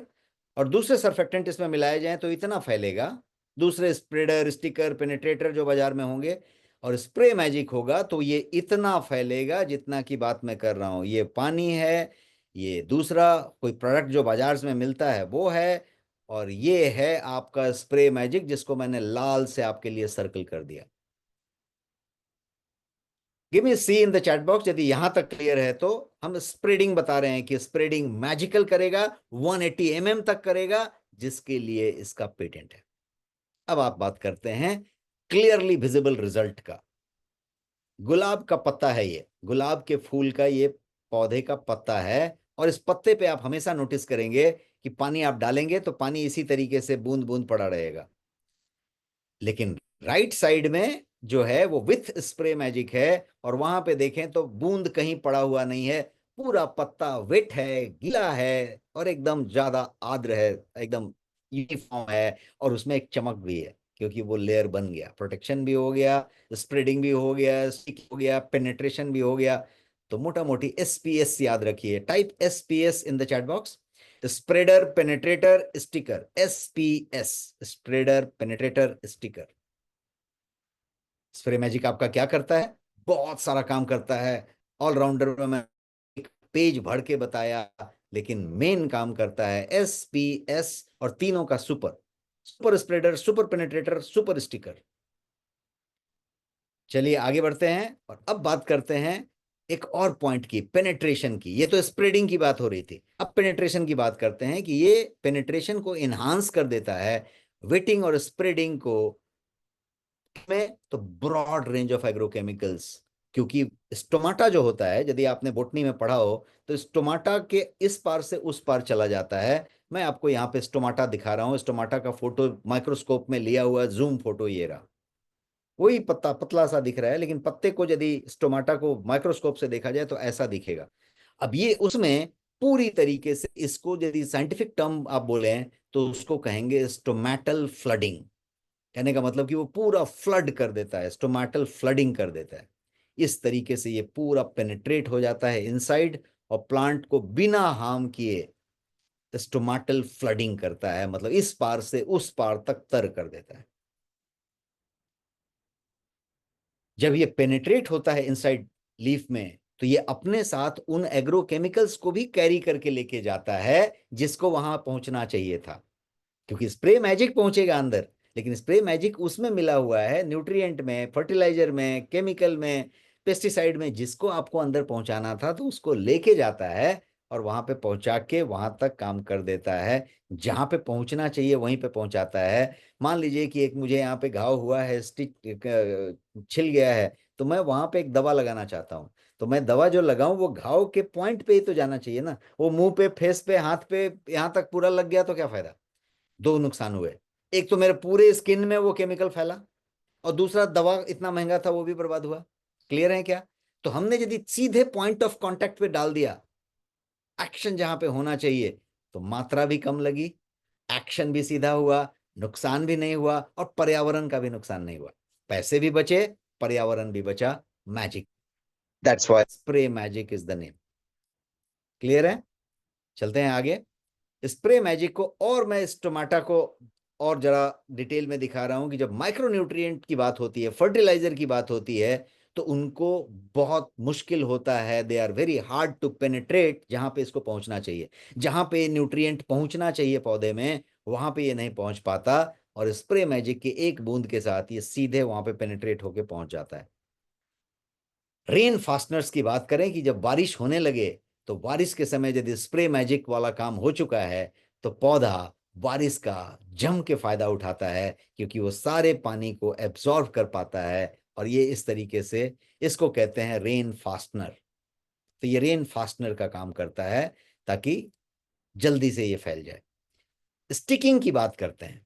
Speaker 1: और दूसरे सरफेक्टेंट इसमें मिलाए जाएं तो इतना फैलेगा। दूसरे स्प्रेडर, स्टिकर, पेनिट्रेटर जो बाजार में होंगे, और स्प्रे मैजिक होगा तो ये इतना फैलेगा जितना की बात मैं कर रहा हूं। ये पानी है, ये दूसरा कोई प्रोडक्ट जो बाजार में मिलता है वो है, और ये है आपका स्प्रे मैजिक, जिसको मैंने लाल से आपके लिए सर्कल कर दिया। Give me C in the chat box यदि यहां तक क्लियर है। तो हम स्प्रेडिंग बता रहे हैं कि स्प्रेडिंग मैजिकल करेगा, 180 mm तक करेगा, जिसके लिए इसका पेटेंट है। अब आप बात करते हैं क्लियरली विजिबल रिजल्ट का। गुलाब का पत्ता है ये, गुलाब के फूल का ये पौधे का पत्ता है। और इस पत्ते पे आप हमेशा नोटिस करेंगे कि पानी आप डालेंगे तो पानी इसी तरीके से बूंद बूंद पड़ा रहेगा। लेकिन राइट साइड में जो है वो विथ स्प्रे मैजिक है, और वहां पे देखें तो बूंद कहीं पड़ा हुआ नहीं है, पूरा पत्ता वेट है, गीला है, और एकदम ज्यादा आर्द्र है, एकदम यूनिफॉर्म है। और उसमें एक चमक भी है, क्योंकि वो लेयर बन गया, प्रोटेक्शन भी हो गया, स्प्रेडिंग भी हो गया, स्टिक हो गया, पेनेट्रेशन भी हो गया। तो मोटा मोटी एसपीएस याद रखिए, type SPS in the chat box. Spreader penetrator sticker, SPS, spreader penetrator sticker. Spray magic आपका क्या करता है? बहुत सारा काम करता है। ऑलराउंडर में मैं एक पेज भर के बताया, लेकिन मेन काम करता है एसपीएस और तीनों का super, super spreader, super penetrator, super sticker. चलिए आगे बढ़ते हैं और अब बात करते हैं एक और पॉइंट की, पेनेट्रेशन की। ये तो स्प्रेडिंग की बात हो रही थी, अब पेनेट्रेशन की बात करते हैं कि ये पेनेट्रेशन को इनहांस कर देता है, वेटिंग और स्प्रेडिंग को में, तो ब्रॉड रेंज ऑफ एग्रोकेमिकल्स। क्योंकि स्टोमाटा जो होता है, यदि आपने बोटनी में पढ़ा हो, तो स्टोमाटा के इस पार से उस पार चला जाता है। मैं आपको यहाँ पे स्टोमाटा दिखा रहा हूँ, स्टोमाटा का फोटो माइक्रोस्कोप में लिया हुआ जूम फोटो ये रहा। वही पत्ता पतला सा दिख रहा है, लेकिन पत्ते को यदि स्टोमाटा को माइक्रोस्कोप से देखा जाए तो ऐसा दिखेगा। अब ये उसमें पूरी तरीके से, इसको यदि साइंटिफिक टर्म आप बोले तो उसको कहेंगे स्टोमेटल फ्लडिंग। कहने का मतलब कि वो पूरा फ्लड कर देता है, स्टोमेटल फ्लडिंग कर देता है। इस तरीके से ये पूरा पेनिट्रेट हो जाता है इनसाइड, और प्लांट को बिना हार्म किए स्टोमेटल फ्लडिंग करता है, मतलब इस पार से उस पार तक तर कर देता है। जब ये पेनिट्रेट होता है इनसाइड लीफ में, तो ये अपने साथ उन एग्रोकेमिकल्स को भी कैरी करके लेके जाता है जिसको वहां पहुंचना चाहिए था। क्योंकि स्प्रे मैजिक पहुंचेगा अंदर, लेकिन स्प्रे मैजिक उसमें मिला हुआ है न्यूट्रिएंट में, फर्टिलाइजर में, केमिकल में, पेस्टिसाइड में, जिसको आपको अंदर पहुंचाना था तो उसको लेके जाता है और वहां पे पहुंचा के वहां तक काम कर देता है। जहां पे पहुंचना चाहिए वहीं पे पहुंचाता है। मान लीजिए कि एक मुझे यहाँ पे घाव हुआ है, स्टिच छिल गया है, तो मैं वहां पे एक दवा लगाना चाहता हूँ। तो मैं दवा जो लगाऊं वो घाव के पॉइंट पे ही तो जाना चाहिए ना। वो मुंह पे, फेस पे, हाथ पे, यहाँ तक पूरा लग गया तो क्या फायदा? दो नुकसान हुए। एक तो मेरे पूरे स्किन में वो केमिकल फैला, और दूसरा दवा इतना महंगा था वो भी बर्बाद हुआ। क्लियर है क्या? तो हमने यदि सीधे पॉइंट ऑफ कांटेक्ट पे डाल दिया, एक्शन जहां पे होना चाहिए, तो मात्रा भी कम लगी, एक्शन भी सीधा हुआ, नुकसान भी नहीं हुआ, और पर्यावरण का भी नुकसान नहीं हुआ। पैसे भी बचे, पर्यावरण भी बचा। Magic, that's why spray magic is the name. Clear है? चलते हैं आगे। स्प्रे मैजिक को और मैं इस टमाटा को और जरा डिटेल में दिखा रहा हूं कि जब माइक्रो न्यूट्रिएंट की बात होती है, फर्टिलाइजर की बात होती है, तो उनको बहुत मुश्किल होता है, they are very hard to penetrate. जहां पे इसको पहुंचना चाहिए, जहां पे न्यूट्रिएंट पहुंचना चाहिए पौधे में, वहां पे ये नहीं पहुंच पाता, और स्प्रे मैजिक के एक बूंद के साथ ये सीधे वहां पे पेनिट्रेट होके पहुंच जाता है। रेन फास्टनर्स की बात करें कि जब बारिश होने लगे, तो बारिश के समय यदि स्प्रे मैजिक वाला काम हो चुका है, तो पौधा बारिश का जम के फायदा उठाता है, क्योंकि वो सारे पानी को एब्जॉर्ब कर पाता है। और ये इस तरीके से, इसको कहते हैं रेन फास्टनर। तो ये रेन फास्टनर का काम करता है, ताकि जल्दी से ये फैल जाए। स्टिकिंग की बात करते हैं।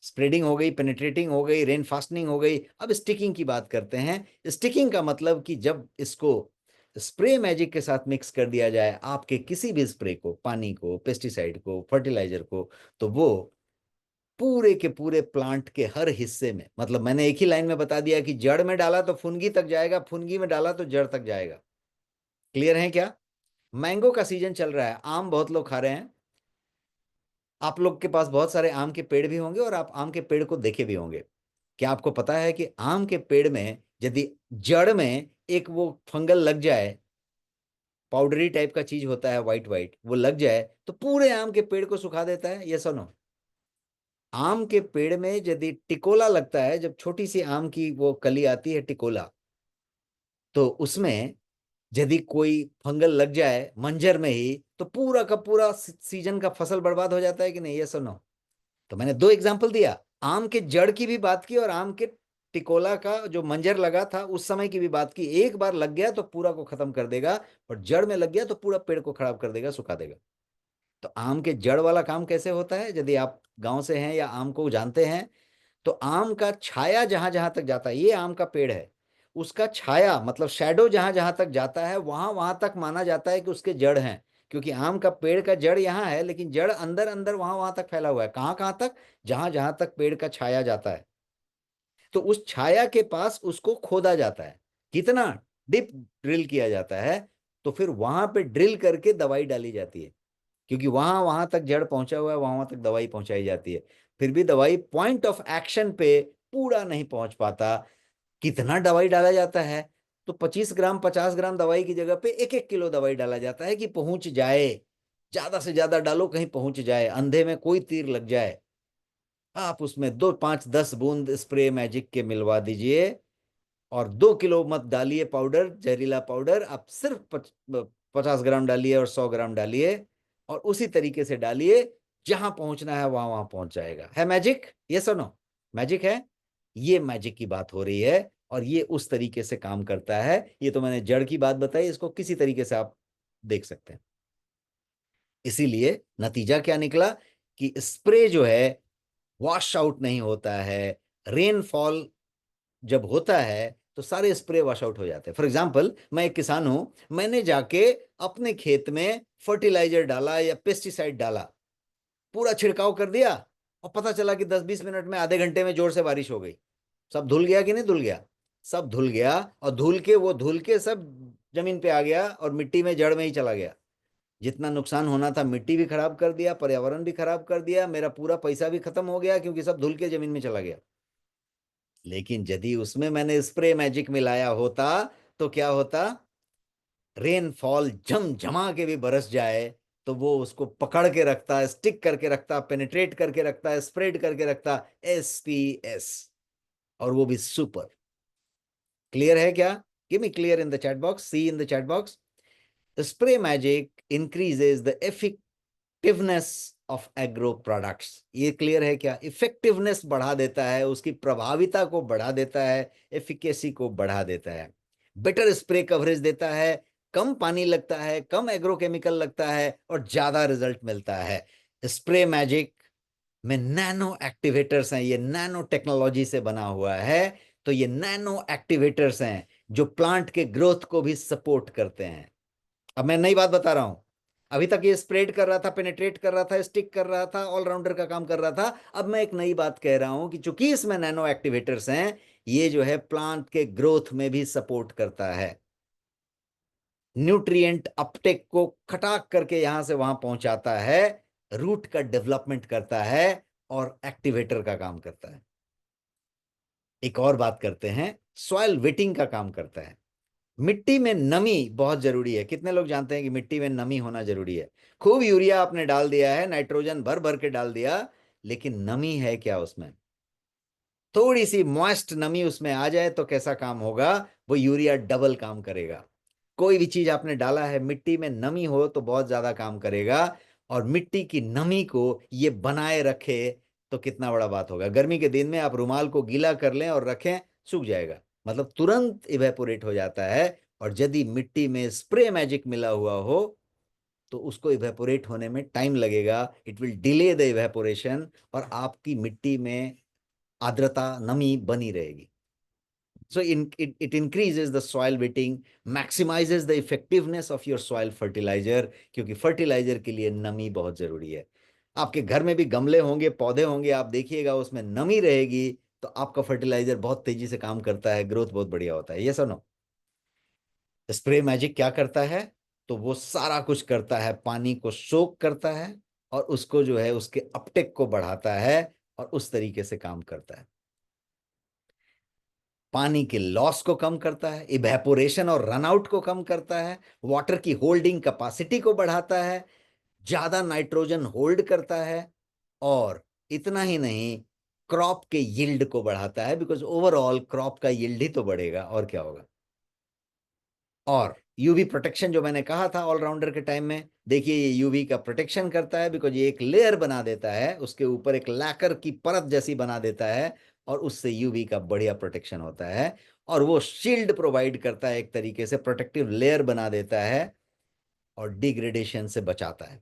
Speaker 1: स्प्रेडिंग हो गई, पेनिट्रेटिंग हो गई, रेन फास्टनिंग हो गई, अब स्टिकिंग की बात करते हैं। स्टिकिंग का मतलब कि जब इसको स्प्रे मैजिक के साथ मिक्स कर दिया जाए, आपके किसी भी स्प्रे को, पानी को, पेस्टिसाइड को, फर्टिलाइजर को, तो वो पूरे के पूरे प्लांट के हर हिस्से में, मतलब मैंने एक ही लाइन में बता दिया कि जड़ में डाला तो फुनगी तक जाएगा, फुनगी में डाला तो जड़ तक जाएगा। क्लियर है क्या? मैंगो का सीजन चल रहा है, आम बहुत लोग खा रहे हैं। आप लोग के पास बहुत सारे आम के पेड़ भी होंगे, और आप आम के पेड़ को देखे भी होंगे। क्या आपको पता है कि आम के पेड़ में यदि जड़ में एक वो फंगल लग जाए, पाउडरी टाइप का चीज होता है, व्हाइट व्हाइट, वो लग जाए तो पूरे आम के पेड़ को सुखा देता है? ये सुनो, आम के पेड़ में यदि टिकोला लगता है, जब छोटी सी आम की वो कली आती है टिकोला, तो उसमें यदि कोई फंगल लग जाए मंजर में ही, तो पूरा का पूरा सीजन का फसल बर्बाद हो जाता है कि नहीं? ये सुनो। तो मैंने दो एग्जाम्पल दिया, आम के जड़ की भी बात की, और आम के टिकोला का जो मंजर लगा था उस समय की भी बात की। एक बार लग गया तो पूरा को खत्म कर देगा, और जड़ में लग गया तो पूरा पेड़ को खराब कर देगा, सुखा देगा। तो आम के जड़ वाला काम कैसे होता है? यदि आप गांव से हैं या आम को जानते हैं, तो आम का छाया जहां जहां तक जाता है, ये आम का पेड़ है, उसका छाया मतलब शैडो जहां जहां तक जाता है, वहां वहां तक माना जाता है कि उसके जड़ हैं। क्योंकि आम का पेड़ का जड़ यहाँ है, लेकिन जड़ अंदर अंदर वहां वहां तक फैला हुआ है। कहाँ कहाँ तक? जहां जहां तक पेड़ का छाया जाता है। तो उस छाया के पास उसको खोदा जाता है। कितना डीप ड्रिल किया जाता है? तो फिर वहां पे ड्रिल करके दवाई डाली जाती है, क्योंकि वहां वहां तक जड़ पहुंचा हुआ है, वहां वहां तक दवाई पहुंचाई जाती है। फिर भी दवाई पॉइंट ऑफ एक्शन पे पूरा नहीं पहुंच पाता। कितना दवाई डाला जाता है? तो 25 ग्राम 50 ग्राम दवाई की जगह पे 1-1 किलो दवाई डाला जाता है कि पहुंच जाए। ज्यादा से ज्यादा डालो, कहीं पहुंच जाए, अंधे में कोई तीर लग जाए। आप उसमें 2 5 10 बूंद स्प्रे मैजिक के मिलवा दीजिए, और 2 किलो मत डालिए पाउडर, जहरीला पाउडर, आप सिर्फ 50 ग्राम डालिए और 100 ग्राम डालिए, और उसी तरीके से डालिए, जहां पहुंचना है वहां वहां पहुंच जाएगा। है मैजिक? ये सुनो, मैजिक है। ये मैजिक की बात हो रही है, और ये उस तरीके से काम करता है। ये तो मैंने जड़ की बात बताई, इसको किसी तरीके से आप देख सकते हैं। इसीलिए नतीजा क्या निकला कि स्प्रे जो है वॉश आउट नहीं होता है। रेनफॉल जब होता है तो सारे स्प्रे वॉश आउट हो जाते हैं। फॉर एग्जाम्पल, मैं एक किसान हूं, मैंने जाके अपने खेत में फर्टिलाइजर डाला या पेस्टिसाइड डाला, पूरा छिड़काव कर दिया, और पता चला कि 10-20 मिनट में, आधे घंटे में जोर से बारिश हो गई। सब धुल गया कि नहीं धुल गया? सब धुल गया, और धुल के सब जमीन पे आ गया, और मिट्टी में, जड़ में ही चला गया। जितना नुकसान होना था, मिट्टी भी खराब कर दिया, पर्यावरण भी खराब कर दिया, मेरा पूरा पैसा भी खत्म हो गया, क्योंकि सब धुल के जमीन में चला गया। लेकिन यदि उसमें मैंने स्प्रे मैजिक मिलाया होता, तो क्या होता? रेनफॉल झमझमा के भी बरस जाए, तो वो उसको पकड़ के रखता है, स्टिक करके रखता, पेनिट्रेट करके रखता है, स्प्रेड करके रखता। SPS, और वो भी सुपर। क्लियर है क्या? Give me clear in the chat box, C in the chat box. Spray magic increases the effectiveness of agro products. ये क्लियर है क्या? इफेक्टिवनेस बढ़ा देता है, उसकी प्रभाविता को बढ़ा देता है, एफिकेसी को बढ़ा देता है, बेटर स्प्रे कवरेज देता है, कम पानी लगता है, कम एग्रोकेमिकल लगता है, और ज्यादा रिजल्ट मिलता है। स्प्रे मैजिक में नैनो एक्टिवेटर्स हैं, ये नैनो टेक्नोलॉजी से बना हुआ है। तो ये नैनो एक्टिवेटर्स हैं जो प्लांट के ग्रोथ को भी सपोर्ट करते हैं। अब मैं नई बात बता रहा हूं। अभी तक ये स्प्रेड कर रहा था, पेनिट्रेट कर रहा था, स्टिक कर रहा था, ऑलराउंडर का काम कर रहा था। अब मैं एक नई बात कह रहा हूं कि चूंकि इसमें नैनो एक्टिवेटर्स हैं, ये जो है प्लांट के ग्रोथ में भी सपोर्ट करता है। न्यूट्रिएंट अपटेक को खटाक करके यहां से वहां पहुंचाता है, रूट का डेवलपमेंट करता है, और एक्टिवेटर का काम करता है। एक और बात करते हैं, सॉइल वेटिंग का काम करता है। मिट्टी में नमी बहुत जरूरी है। कितने लोग जानते हैं कि मिट्टी में नमी होना जरूरी है? खूब यूरिया आपने डाल दिया है, नाइट्रोजन भर भर के डाल दिया, लेकिन नमी है क्या उसमें? थोड़ी सी मॉइस्ट नमी उसमें आ जाए तो कैसा काम होगा? वो यूरिया डबल काम करेगा। कोई भी चीज आपने डाला है, मिट्टी में नमी हो तो बहुत ज्यादा काम करेगा। और मिट्टी की नमी को ये बनाए रखे, तो कितना बड़ा बात होगा। गर्मी के दिन में आप रुमाल को गीला कर लें और रखें, सूख जाएगा, मतलब तुरंत इवेपोरेट हो जाता है। और यदि मिट्टी में स्प्रे मैजिक मिला हुआ हो, तो उसको इवेपोरेट होने में टाइम लगेगा, it will delay the evaporation, और आपकी मिट्टी में आर्द्रता, नमी बनी रहेगी। So it increases the soil wetting, maximizes the effectiveness of your soil fertilizer, क्योंकि फर्टिलाइजर के लिए नमी बहुत जरूरी है। आपके घर में भी गमले होंगे, पौधे होंगे, आप देखिएगा उसमें नमी रहेगी, तो आपका फर्टिलाइजर बहुत तेजी से काम करता है, ग्रोथ बहुत बढ़िया होता है। ये सुनो, स्प्रे मैजिक क्या करता है? तो वो सारा कुछ करता है, पानी को सोक करता है, और उसको जो है उसके अपटेक को बढ़ाता है, और उस तरीके से काम करता है। पानी के लॉस को कम करता है, इवेपोरेशन और रन आउट को कम करता है, वाटर की होल्डिंग कैपेसिटी को बढ़ाता है, ज्यादा नाइट्रोजन होल्ड करता है, और इतना ही नहीं, क्रॉप के यील्ड को बढ़ाता है, बिकॉज ओवरऑल क्रॉप का यील्ड ही तो बढ़ेगा, और क्या होगा। और यूवी प्रोटेक्शन जो मैंने कहा था ऑलराउंडर के टाइम में, देखिए ये यूवी का प्रोटेक्शन करता है, बिकॉज ये एक लेयर बना देता है, उसके ऊपर एक लैकर की परत जैसी बना देता है, और उससे यूवी का बढ़िया प्रोटेक्शन होता है। और वो शील्ड प्रोवाइड करता है, एक तरीके से प्रोटेक्टिव लेयर बना देता है, और डिग्रेडेशन से बचाता है।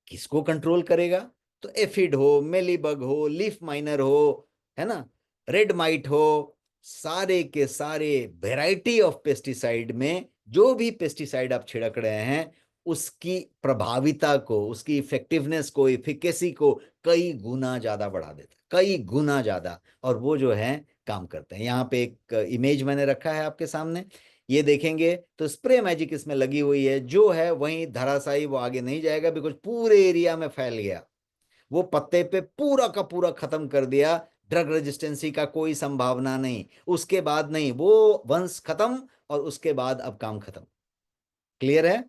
Speaker 1: किसको कंट्रोल करेगा? तो एफिड हो, मेलीबग हो, लीफ माइनर हो, है ना, रेड माइट हो, सारे के सारे वेराइटी ऑफ पेस्टिसाइड में जो भी पेस्टिसाइड आप छिड़क रहे हैं, उसकी प्रभाविता को, उसकी इफेक्टिवनेस को, इफिकेसी को कई गुना ज्यादा बढ़ा देता है, कई गुना ज्यादा। और वो जो है काम करते हैं। यहाँ पे एक इमेज मैंने रखा है आपके सामने। ये देखेंगे तो स्प्रे मैजिक इसमें लगी हुई है, जो है वहीं धराशायी, वो आगे नहीं जाएगा बिकॉज पूरे एरिया में फैल गया, वो पत्ते पे पूरा का पूरा खत्म कर दिया। ड्रग रेजिस्टेंसी का कोई संभावना नहीं, उसके बाद नहीं, वो वंश खत्म और उसके बाद अब काम खत्म। क्लियर है?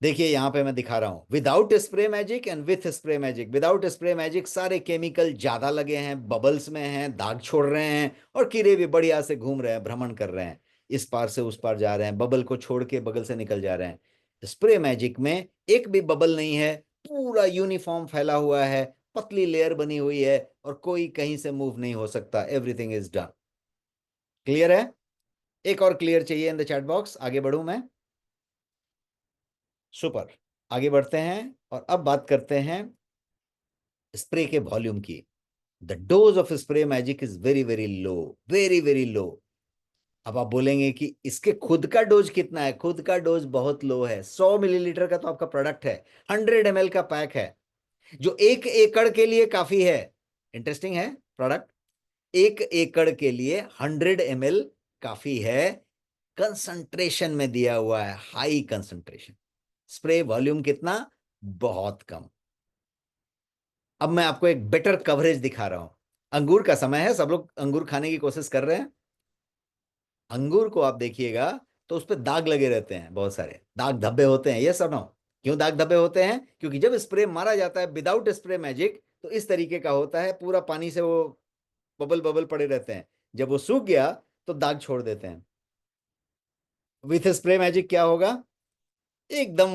Speaker 1: देखिए यहां पे मैं दिखा रहा हूं without spray magic and with spray magic. Without spray magic सारे केमिकल ज्यादा लगे हैं, बबल्स में हैं, दाग छोड़ रहे हैं, और कीड़े भी बढ़िया से घूम रहे हैं, भ्रमण कर रहे हैं, इस पार से उस पार जा रहे हैं, बबल को छोड़ के बगल से निकल जा रहे हैं। स्प्रे मैजिक में एक भी बबल नहीं है, पूरा यूनिफॉर्म फैला हुआ है, पतली लेयर बनी हुई है, और कोई कहीं से मूव नहीं हो सकता। Everything is done. क्लियर है? एक और क्लियर चाहिए इन द चैट बॉक्स। आगे बढ़ूं मैं? सुपर। आगे बढ़ते हैं और अब बात करते हैं स्प्रे के वॉल्यूम की। The dose of spray magic is very very low, very very low. अब आप बोलेंगे कि इसके खुद का डोज कितना है? खुद का डोज बहुत लो है, 100 मिलीलीटर का तो आपका प्रोडक्ट है, 100 ml का पैक है, जो 1 एकड़ के लिए काफी है। इंटरेस्टिंग है प्रोडक्ट। 1 एकड़ के लिए 100 ml काफी है, कंसंट्रेशन में दिया हुआ है, हाई कंसंट्रेशन। स्प्रे वॉल्यूम कितना? बहुत कम। अब मैं आपको एक बेटर कवरेज दिखा रहा हूं। अंगूर का समय है, सब लोग अंगूर खाने की कोशिश कर रहे हैं। अंगूर को आप देखिएगा तो उस पर दाग लगे रहते हैं, बहुत सारे दाग धब्बे होते हैं, ये सब ना। क्यों दाग धब्बे होते हैं? क्योंकि जब स्प्रे मारा जाता है विदाउट स्प्रे मैजिक तो इस तरीके का होता है, पूरा पानी से वो बबल बबल पड़े रहते हैं, जब वो सूख गया तो दाग छोड़ देते हैं। विथ स्प्रे मैजिक क्या होगा? एकदम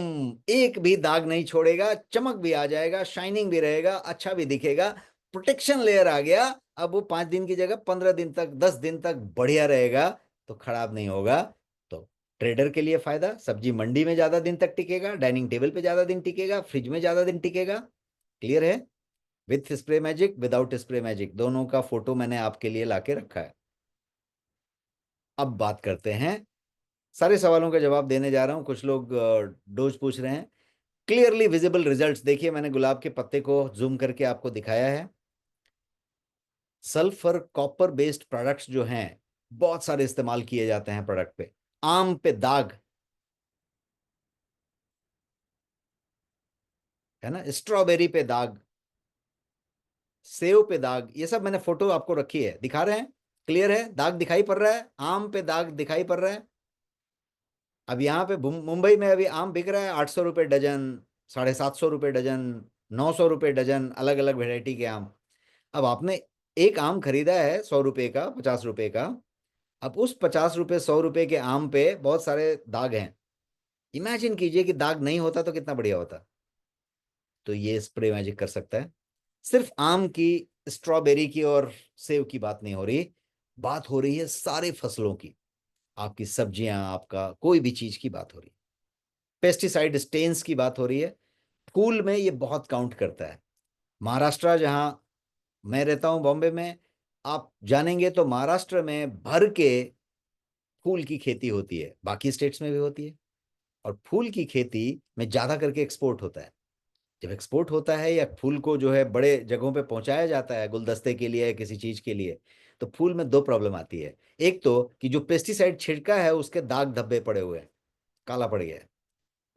Speaker 1: एक भी दाग नहीं छोड़ेगा, चमक भी आ जाएगा, शाइनिंग भी रहेगा, अच्छा भी दिखेगा, प्रोटेक्शन लेयर आ गया। अब वो 5 दिन की जगह 15 दिन तक, 10 दिन तक बढ़िया रहेगा, तो खराब नहीं होगा। तो ट्रेडर के लिए फायदा, सब्जी मंडी में ज्यादा दिन तक टिकेगा, डाइनिंग टेबल पे ज्यादा दिन टिकेगा, फ्रिज में ज्यादा दिन टिकेगा। क्लियर है? With spray magic, without spray magic, दोनों का फोटो मैंने आपके लिए लाके रखा है। अब बात करते हैं, सारे सवालों का जवाब देने जा रहा हूं। कुछ लोग डोज पूछ रहे हैं। क्लियरली विजिबल रिजल्ट्स देखिए, मैंने गुलाब के पत्ते को जूम करके आपको दिखाया है। सल्फर कॉपर बेस्ड प्रोडक्ट्स जो हैं, बहुत सारे इस्तेमाल किए जाते हैं प्रोडक्ट पे। आम पे दाग है ना, स्ट्रॉबेरी पे दाग, सेव पे दाग, ये सब मैंने फोटो आपको रखी है, दिखा रहे हैं। क्लियर है? दाग दिखाई पड़ रहा है, आम पे दाग दिखाई पड़ रहा है। अब यहाँ पे मुंबई में अभी आम बिक रहा है 800 रुपये डजन, 750 रुपये डजन, 900 रुपये डजन, अलग अलग वेराइटी के आम। अब आपने एक आम खरीदा है 100 रुपये का, 50 रुपये का। अब उस 50 रुपये 100 रुपये के आम पे बहुत सारे दाग हैं। इमेजिन कीजिए कि दाग नहीं होता तो कितना बढ़िया होता। तो ये स्प्रे मैजिक कर सकता है। सिर्फ आम की, स्ट्रॉबेरी की और सेब की बात नहीं हो रही, बात हो रही है सारे फसलों की, आपकी सब्जियां, आपका कोई भी चीज की बात हो रही है। पेस्टिसाइड स्टेन्स की बात हो रही है। फूल में ये बहुत काउंट करता है। महाराष्ट्र, जहां मैं रहता हूं बॉम्बे में, आप जानेंगे तो महाराष्ट्र में भर के फूल की खेती होती है, बाकी स्टेट्स में भी होती है। और फूल की खेती में ज्यादा करके एक्सपोर्ट होता है। जब एक्सपोर्ट होता है या फूल को जो है बड़े जगहों पे पहुंचाया जाता है गुलदस्ते के लिए या किसी चीज के लिए, तो फूल में दो प्रॉब्लम आती है। एक तो कि जो पेस्टिसाइड छिड़का है उसके दाग धब्बे पड़े हुए हैं, काला पड़ गया है।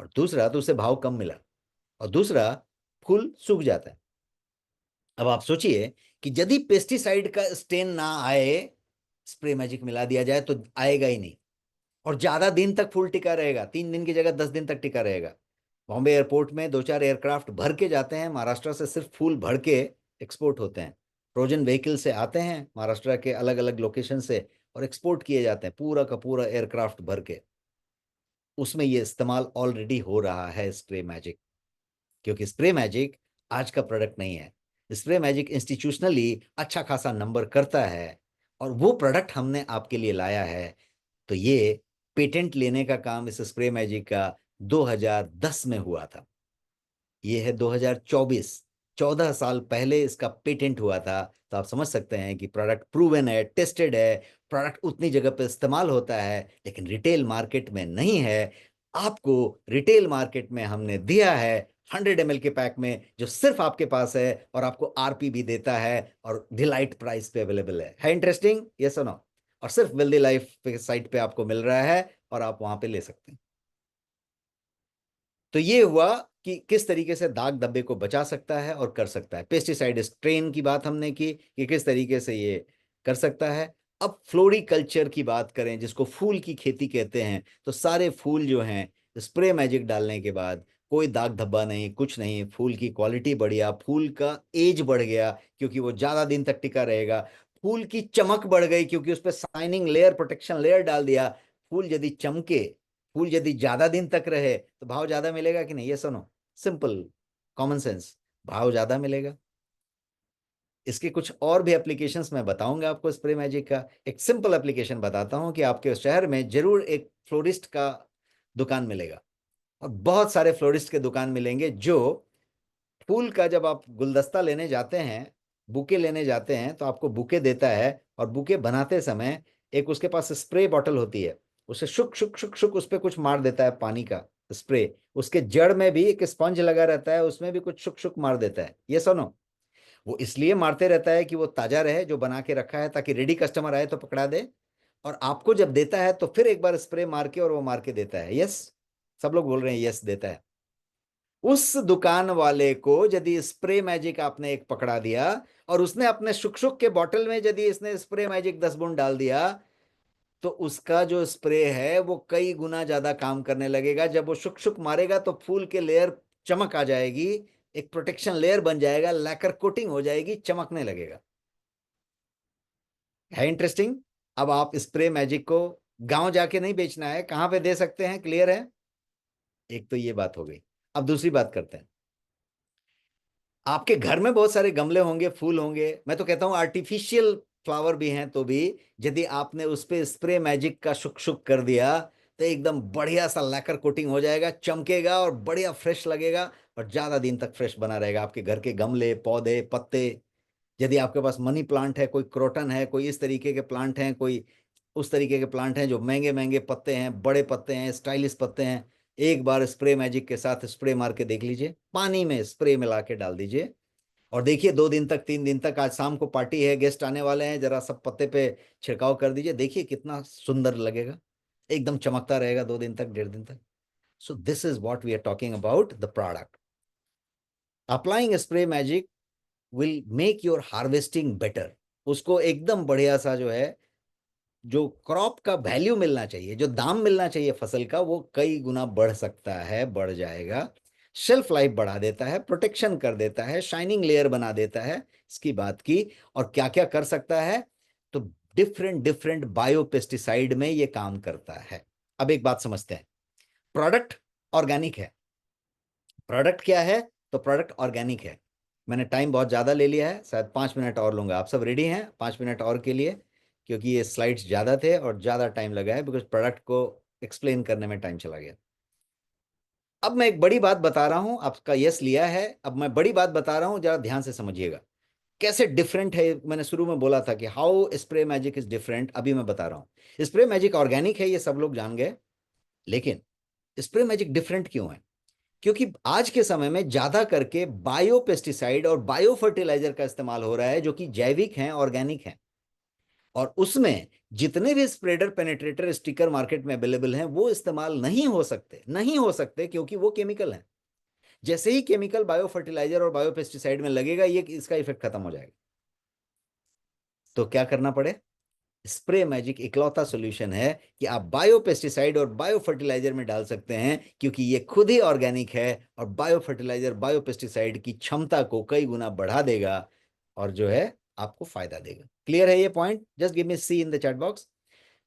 Speaker 1: और दूसरा तो उसे भाव कम मिला। और दूसरा, फूल सूख जाता है। अब आप सोचिए कि यदि पेस्टिसाइड का स्टेन ना आए, स्प्रे मैजिक मिला दिया जाए तो आएगा ही नहीं, और ज्यादा दिन तक फूल टिका रहेगा, 3 दिन की जगह 10 दिन तक टिका रहेगा। बॉम्बे एयरपोर्ट में 2-4 एयरक्राफ्ट भर के जाते हैं महाराष्ट्र से, सिर्फ फूल भर के एक्सपोर्ट होते हैं। फ्रोजन व्हीकल से आते हैं महाराष्ट्र के अलग अलग लोकेशन से और एक्सपोर्ट किए जाते हैं, पूरा का पूरा एयरक्राफ्ट भर के। उसमें ये इस्तेमाल ऑलरेडी हो रहा है स्प्रे मैजिक। क्योंकि स्प्रे मैजिक आज का प्रोडक्ट नहीं है, स्प्रे मैजिक इंस्टीट्यूशनली अच्छा खासा नंबर करता है, और वो प्रोडक्ट हमने आपके लिए लाया है। तो ये पेटेंट लेने का काम इस स्प्रे मैजिक का 2010 में हुआ था। ये है 2024, 14 साल पहले इसका पेटेंट हुआ था। तो आप समझ सकते हैं कि प्रोडक्ट प्रूवन है, टेस्टेड है, प्रोडक्ट उतनी जगह पे इस्तेमाल होता है, लेकिन रिटेल मार्केट में नहीं है। आपको रिटेल मार्केट में हमने दिया है 100 ml के पैक में, जो सिर्फ आपके पास है, और आपको आरपी भी देता है, और डिलाइट प्राइस पे अवेलेबल है। इंटरेस्टिंग? ये सुनो। और सिर्फ वेल्दी लाइफ साइट पे आपको मिल रहा है और आप वहां पे ले सकते हैं। तो ये हुआ कि किस तरीके से दाग धब्बे को बचा सकता है और कर सकता है। पेस्टिसाइड स्ट्रेन की बात हमने की कि किस तरीके से ये कर सकता है। अब फ्लोरिकल्चर की बात करें, जिसको फूल की खेती कहते हैं, तो सारे फूल जो हैं स्प्रे मैजिक डालने के बाद कोई दाग धब्बा नहीं, कुछ नहीं, फूल की क्वालिटी बढ़िया, फूल का एज बढ़ गया क्योंकि वो ज्यादा दिन तक टिका रहेगा, फूल की चमक बढ़ गई क्योंकि उस पर शाइनिंग लेयर, प्रोटेक्शन लेयर डाल दिया। फूल यदि चमके, फूल यदि ज्यादा दिन तक रहे तो भाव ज्यादा मिलेगा कि नहीं? ये सुनो, सिंपल कॉमन सेंस, भाव ज्यादा मिलेगा। इसके कुछ और भी एप्लीकेशंस मैं बताऊंगा आपको। स्प्रे मैजिक का एक सिंपल एप्लीकेशन बताता हूं कि आपके शहर में जरूर एक फ्लोरिस्ट का दुकान मिलेगा, और बहुत सारे फ्लोरिस्ट के दुकान मिलेंगे जो फूल का, जब आप गुलदस्ता लेने जाते हैं, बुके लेने जाते हैं, तो आपको बुके देता है, और बुके बनाते समय एक उसके पास स्प्रे बॉटल होती है, उसे शुक शुक शुक शुक उस पर कुछ मार देता है पानी का स्प्रे। उसके जड़ में भी एक स्पंज लगा रहता है, उसमें भी कुछ शुक शुक मार देता है। ये सुनो, वो इसलिए मारते रहता है कि वो ताजा रहे जो बना के रखा है, ताकि रेडी कस्टमर आए तो पकड़ा दे। और आपको जब देता है तो फिर एक बार स्प्रे मार के और वो मार के देता है। यस, सब लोग बोल रहे हैं यस, देता है। उस दुकान वाले को यदि स्प्रे मैजिक आपने एक पकड़ा दिया, और उसने अपने शुक शुक के बॉटल में यदि इसने स्प्रे मैजिक 10 बूंद डाल दिया, तो उसका जो स्प्रे है वो कई गुना ज्यादा काम करने लगेगा। जब वो शुक शुक मारेगा तो फूल के लेयर चमक आ जाएगी, एक प्रोटेक्शन लेयर बन जाएगा, लैकर कोटिंग हो जाएगी, चमकने लगेगा। है इंटरेस्टिंग? अब आप स्प्रे मैजिक को गांव जाके नहीं बेचना है, कहां पे दे सकते हैं? क्लियर है? एक तो ये बात हो गई। अब दूसरी बात करते हैं। आपके घर में बहुत सारे गमले होंगे, फूल होंगे, मैं तो कहता हूं आर्टिफिशियल फ्लावर भी हैं, तो भी यदि आपने उस पे स्प्रे मैजिक का शुक शुक कर दिया तो एकदम बढ़िया सा लैकर कोटिंग हो जाएगा, चमकेगा और बढ़िया फ्रेश लगेगा, और ज्यादा दिन तक फ्रेश बना रहेगा। आपके घर के गमले, पौधे, पत्ते, यदि आपके पास मनी प्लांट है, कोई क्रोटन है, कोई इस तरीके के प्लांट हैं, कोई उस तरीके के प्लांट हैं जो महंगे महंगे पत्ते हैं, बड़े पत्ते हैं, स्टाइलिश पत्ते हैं, एक बार स्प्रे मैजिक के साथ स्प्रे मार के देख लीजिए, पानी में स्प्रे मिला के डाल दीजिए, और देखिए 2 दिन तक, 3 दिन तक, आज शाम को पार्टी है, गेस्ट आने वाले हैं, जरा सब पत्ते पे छिड़काव कर दीजिए, देखिए कितना सुंदर लगेगा, एकदम चमकता रहेगा 2 दिन तक, 1.5 दिन तक। So this is what we are talking about the product. Applying spray magic will make your harvesting better. उसको एकदम बढ़िया सा जो है, जो क्रॉप का वैल्यू मिलना चाहिए, जो दाम मिलना चाहिए फसल का, वो कई गुना बढ़ सकता है, बढ़ जाएगा। शेल्फ लाइफ बढ़ा देता है, प्रोटेक्शन कर देता है, शाइनिंग लेयर बना देता है, इसकी बात की। और क्या क्या कर सकता है? तो डिफरेंट डिफरेंट बायो पेस्टिसाइड में ये काम करता है। अब एक बात समझते हैं। प्रोडक्ट ऑर्गेनिक है। प्रोडक्ट क्या है? तो प्रोडक्ट ऑर्गेनिक है। मैंने टाइम बहुत ज़्यादा ले लिया है, शायद 5 मिनट और लूंगा। आप सब रेडी हैं 5 मिनट और के लिए? क्योंकि ये स्लाइड्स ज़्यादा थे और ज़्यादा टाइम लगा है, बिकॉज प्रोडक्ट को एक्सप्लेन करने में टाइम चला गया। अब मैं एक बड़ी बात बता रहा हूं, आपका यस लिया है, अब मैं बड़ी बात बता रहा हूं, जरा ध्यान से समझिएगा कैसे डिफरेंट है। मैंने शुरू में बोला था कि how spray magic is different, अभी मैं बता रहा हूं। स्प्रे मैजिक ऑर्गेनिक है, ये सब लोग जान गए, लेकिन स्प्रे मैजिक डिफरेंट क्यों है? क्योंकि आज के समय में ज्यादा करके बायो पेस्टिसाइड और बायो फर्टिलाइजर का इस्तेमाल हो रहा है, जो कि जैविक हैं, ऑर्गेनिक हैं। और उसमें जितने भी स्प्रेडर, पेनेट्रेटर, स्टिकर मार्केट में अवेलेबल हैं, वो इस्तेमाल नहीं हो सकते, नहीं हो सकते, क्योंकि वो केमिकल हैं। जैसे ही केमिकल बायो फर्टिलाइजर और बायो पेस्टिसाइड में लगेगा, ये इसका इफेक्ट खत्म हो जाएगा। तो क्या करना पड़े? स्प्रे मैजिक इकलौता सॉल्यूशन है कि आप बायो पेस्टिसाइड और बायो फर्टिलाइजर में डाल सकते हैं, क्योंकि ये खुद ही ऑर्गेनिक है, और बायो फर्टिलाइजर, बायो पेस्टिसाइड की क्षमता को कई गुना बढ़ा देगा, और जो है आपको फायदा देगा। क्लियर है ये point? Just give me C in the chat box.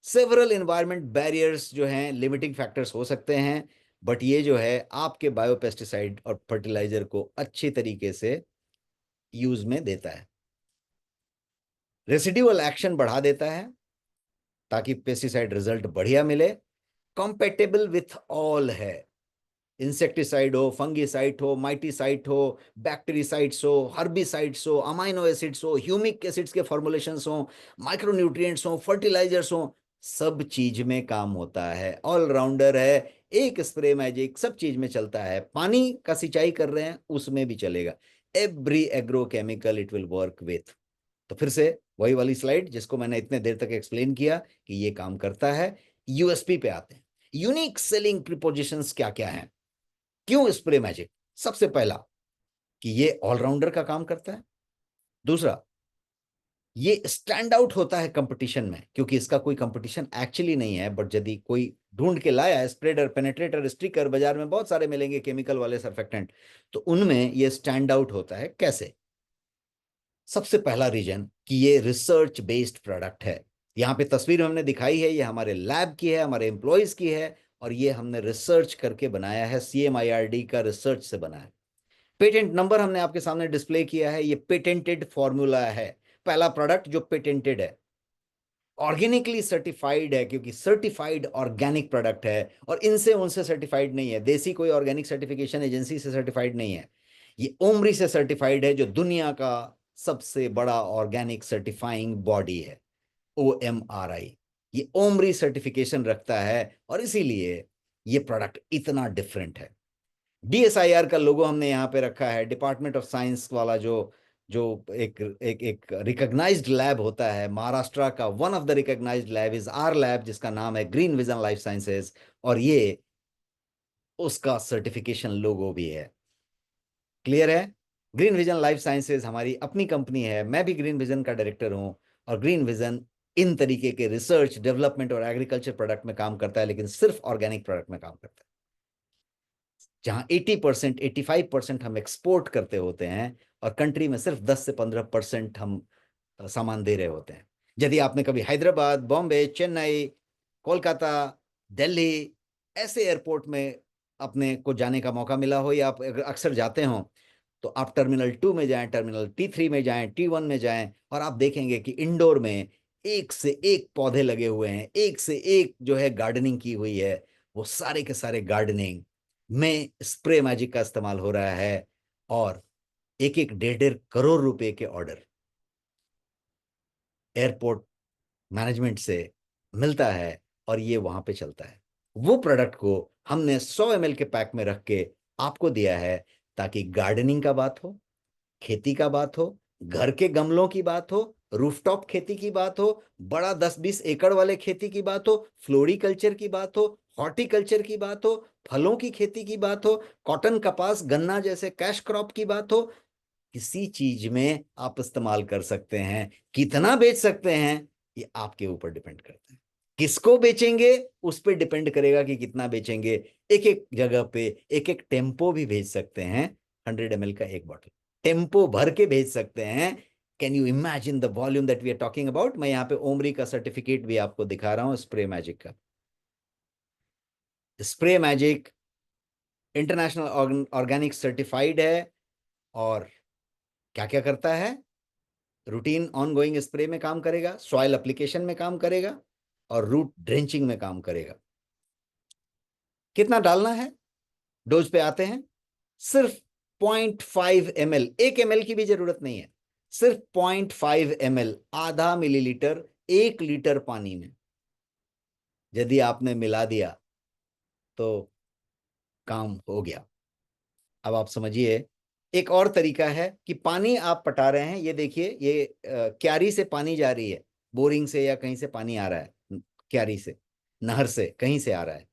Speaker 1: Several environment barriers जो हैं, लिमिटिंग फैक्टर्स हो सकते हैं, बट ये जो है आपके बायो पेस्टिसाइड और फर्टिलाइजर को अच्छी तरीके से यूज में देता है। रेसिड्यूअल एक्शन बढ़ा देता है, ताकि पेस्टिसाइड रिजल्ट बढ़िया मिले। कंपेटेबल विथ ऑल है, इंसेक्टिसाइड हो, फंगिसाइड हो, माइटिसाइड हो, बैक्टीरिसाइड्स हो, हर्बिसाइड्स हो, अमाइनो एसिड्स हो, ह्यूमिक एसिड्स के फॉर्मुलेशंस हो, माइक्रोन्यूट्रिएंट्स हो, फर्टिलाइजर्स हो, सब चीज में काम होता है, ऑलराउंडर है। एक स्प्रे मैजिक सब चीज में चलता है, पानी का सिंचाई कर रहे हैं उसमें भी चलेगा। Every agro chemical it will work with. तो फिर से वही वाली स्लाइड जिसको मैंने इतने देर तक एक्सप्लेन किया कि ये काम करता है। यूएसपी पे आते हैं। यूनिक सेलिंग प्रीपोजिशंस क्या क्या है, क्यों स्प्रे मैजिक? सबसे पहला कि ये ऑलराउंडर का काम करता है। दूसरा, ये स्टैंड आउट होता है कंपटीशन में, क्योंकि इसका कोई कंपटीशन एक्चुअली नहीं है, बट यदि कोई ढूंढ के लाया है, स्प्रेडर, पेनेट्रेटर, स्टिकर, बाजार में बहुत सारे मिलेंगे केमिकल वाले सरफेक्टेंट, तो उनमें ये स्टैंड आउट होता है। कैसे? सबसे पहला रीजन कि ये रिसर्च बेस्ड प्रोडक्ट है। यहाँ पे तस्वीर हमने दिखाई है, ये हमारे लैब की है, हमारे एम्प्लॉयज की है, और ये हमने रिसर्च करके बनाया है, CMIRD का रिसर्च से बना है। पेटेंट नंबर हमने आपके सामने डिस्प्ले किया है, ये पेटेंटेड फॉर्मूला है, पहला प्रोडक्ट जो पेटेंटेड है, ऑर्गेनिकली सर्टिफाइड है, क्योंकि सर्टिफाइड ऑर्गेनिक प्रोडक्ट है, और इनसे उनसे सर्टिफाइड नहीं है, देसी कोई ऑर्गेनिक सर्टिफिकेशन एजेंसी से सर्टिफाइड नहीं है, ये ओमरी से सर्टिफाइड है, जो दुनिया का सबसे बड़ा ऑर्गेनिक सर्टिफाइंग बॉडी है, OMRI। ये ओमरी सर्टिफिकेशन रखता है, और इसीलिए ये प्रोडक्ट इतना डिफरेंट है। DSIR का लोगो हमने यहाँ पे रखा है, डिपार्टमेंट ऑफ साइंस वाला, जो जो एक एक एक रिकॉग्नाइज्ड लैब होता है महाराष्ट्र का, one of the recognised lab is R lab, जिसका नाम है ग्रीन विजन लाइफ साइंसेज, और ये उसका सर्टिफिकेशन लोगो भी है। क्लियर है? ग्रीन विजन लाइफ साइंसेज हमारी अपनी कंपनी है, मैं भी ग्रीन विजन का डायरेक्टर हूं, और ग्रीन विजन इन तरीके के रिसर्च, डेवलपमेंट और एग्रीकल्चर प्रोडक्ट में काम करता है, लेकिन सिर्फ ऑर्गेनिक प्रोडक्ट में काम करता है, जहां 80%, 85% हम एक्सपोर्ट करते होते हैं, और कंट्री में सिर्फ 10 से 15% हम सामान दे रहे होते हैं। यदि आपने कभी हैदराबाद, बॉम्बे, चेन्नई, कोलकाता, दिल्ली ऐसे एयरपोर्ट में अपने को जाने का मौका मिला हो, या आप अगर अक्सर जाते हो, तो आप टर्मिनल 2 में जाएं, टर्मिनल T3 में जाएं, T1 में जाएं, और आप देखेंगे कि इंडोर में एक से एक पौधे लगे हुए हैं, एक से एक जो है गार्डनिंग की हुई है, वो सारे के सारे गार्डनिंग में स्प्रे मैजिक का इस्तेमाल हो रहा है, और एक एक 1.5 करोड़ रुपए के ऑर्डर एयरपोर्ट मैनेजमेंट से मिलता है, और ये वहां पे चलता है। वो प्रोडक्ट को हमने 100 ml के पैक में रख के आपको दिया है, ताकि गार्डनिंग का बात हो, खेती का बात हो, घर के गमलों की बात हो, रूफटॉप खेती की बात हो, बड़ा 10-20 एकड़ वाले खेती की बात हो, फ्लोरिकल्चर की बात हो, हॉर्टिकल्चर की बात हो, फलों की खेती की बात हो, कॉटन, कपास, गन्ना जैसे कैश क्रॉप की बात हो, किसी चीज में आप इस्तेमाल कर सकते हैं। कितना बेच सकते हैं, ये आपके ऊपर डिपेंड करता है। किसको बेचेंगे, उस पर डिपेंड करेगा कि कितना बेचेंगे। एक एक जगह पे एक एक टेम्पो भी भेज सकते हैं, 100 ml का एक बॉटल टेम्पो भर के भेज सकते हैं। Can you imagine the volume that we are talking about? मैं यहाँ पे ओमरी का सर्टिफिकेट भी आपको दिखा रहा हूँ, स्प्रे मैजिक का। Spray magic international organic certified है, और क्या क्या करता है? रूटीन ऑनगोइंग स्प्रे में काम करेगा, सॉइल एप्लीकेशन में काम करेगा, और रूट ड्रेंचिंग में काम करेगा। कितना डालना है, डोज पे आते हैं। सिर्फ 0.5 ml, 1 ml की भी जरूरत नहीं है, सिर्फ 0.5 ml, आधा मिलीलीटर 1 लीटर पानी में यदि आपने मिला दिया तो काम हो गया। अब आप समझिए, एक और तरीका है कि पानी आप पटा रहे हैं, ये देखिए, ये क्यारी से पानी जा रही है, बोरिंग से या कहीं से पानी आ रहा है, क्यारी से, नहर से, कहीं से आ रहा है।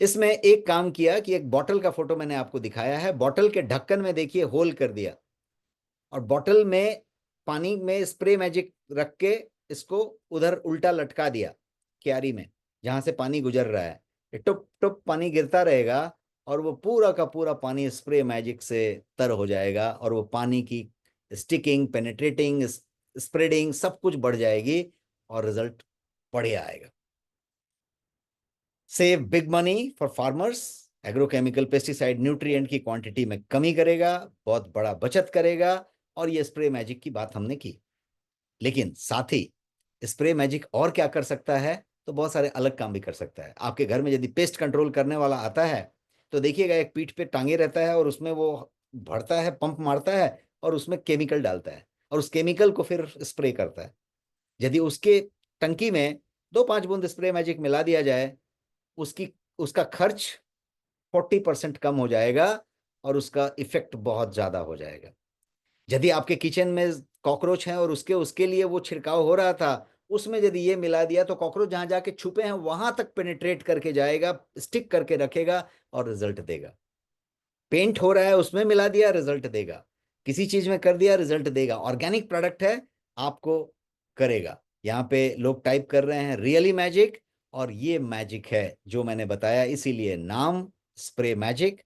Speaker 1: इसमें एक काम किया कि एक बॉटल का फोटो मैंने आपको दिखाया है, बॉटल के ढक्कन में देखिए होल कर दिया, और बॉटल में पानी में स्प्रे मैजिक रख के इसको उधर उल्टा लटका दिया क्यारी में, जहां से पानी गुजर रहा है, टुप टुप पानी गिरता रहेगा, और वो पूरा का पूरा पानी स्प्रे मैजिक से तर हो जाएगा, और वो पानी की स्टिकिंग, पेनेट्रेटिंग, स्प्रेडिंग सब कुछ बढ़ जाएगी, और रिजल्ट बढ़िया आएगा। Save big money for farmers, agrochemical pesticide nutrient की क्वांटिटी में कमी करेगा, बहुत बड़ा बचत करेगा, और ये स्प्रे मैजिक की बात हमने की। लेकिन साथ ही स्प्रे मैजिक और क्या कर सकता है? तो बहुत सारे अलग काम भी कर सकता है। आपके घर में यदि पेस्ट कंट्रोल करने वाला आता है, तो देखिएगा एक पीठ पे टांगे रहता है, और उसमें वो भरता है, पंप मारता है, और उसमें केमिकल डालता है, और उस केमिकल को फिर स्प्रे करता है। यदि उसके टंकी में 2-5 बूंद स्प्रे मैजिक मिला दिया जाए, उसकी उसका खर्च 40% कम हो जाएगा, और उसका इफेक्ट बहुत ज्यादा हो जाएगा। यदि आपके किचन में कॉकरोच हैं और उसके उसके लिए वो छिड़काव हो रहा था, उसमें यदि ये मिला दिया तो कॉकरोच जहां जाके छुपे हैं वहां तक पेनिट्रेट करके जाएगा, स्टिक करके रखेगा और रिजल्ट देगा। पेंट हो रहा है उसमें मिला दिया, रिजल्ट देगा। किसी चीज में कर दिया, रिजल्ट देगा। ऑर्गेनिक प्रोडक्ट है, आपको करेगा। यहाँ पे लोग टाइप कर रहे हैं रियली मैजिक, और ये मैजिक है जो मैंने बताया, इसीलिए नाम स्प्रे मैजिक।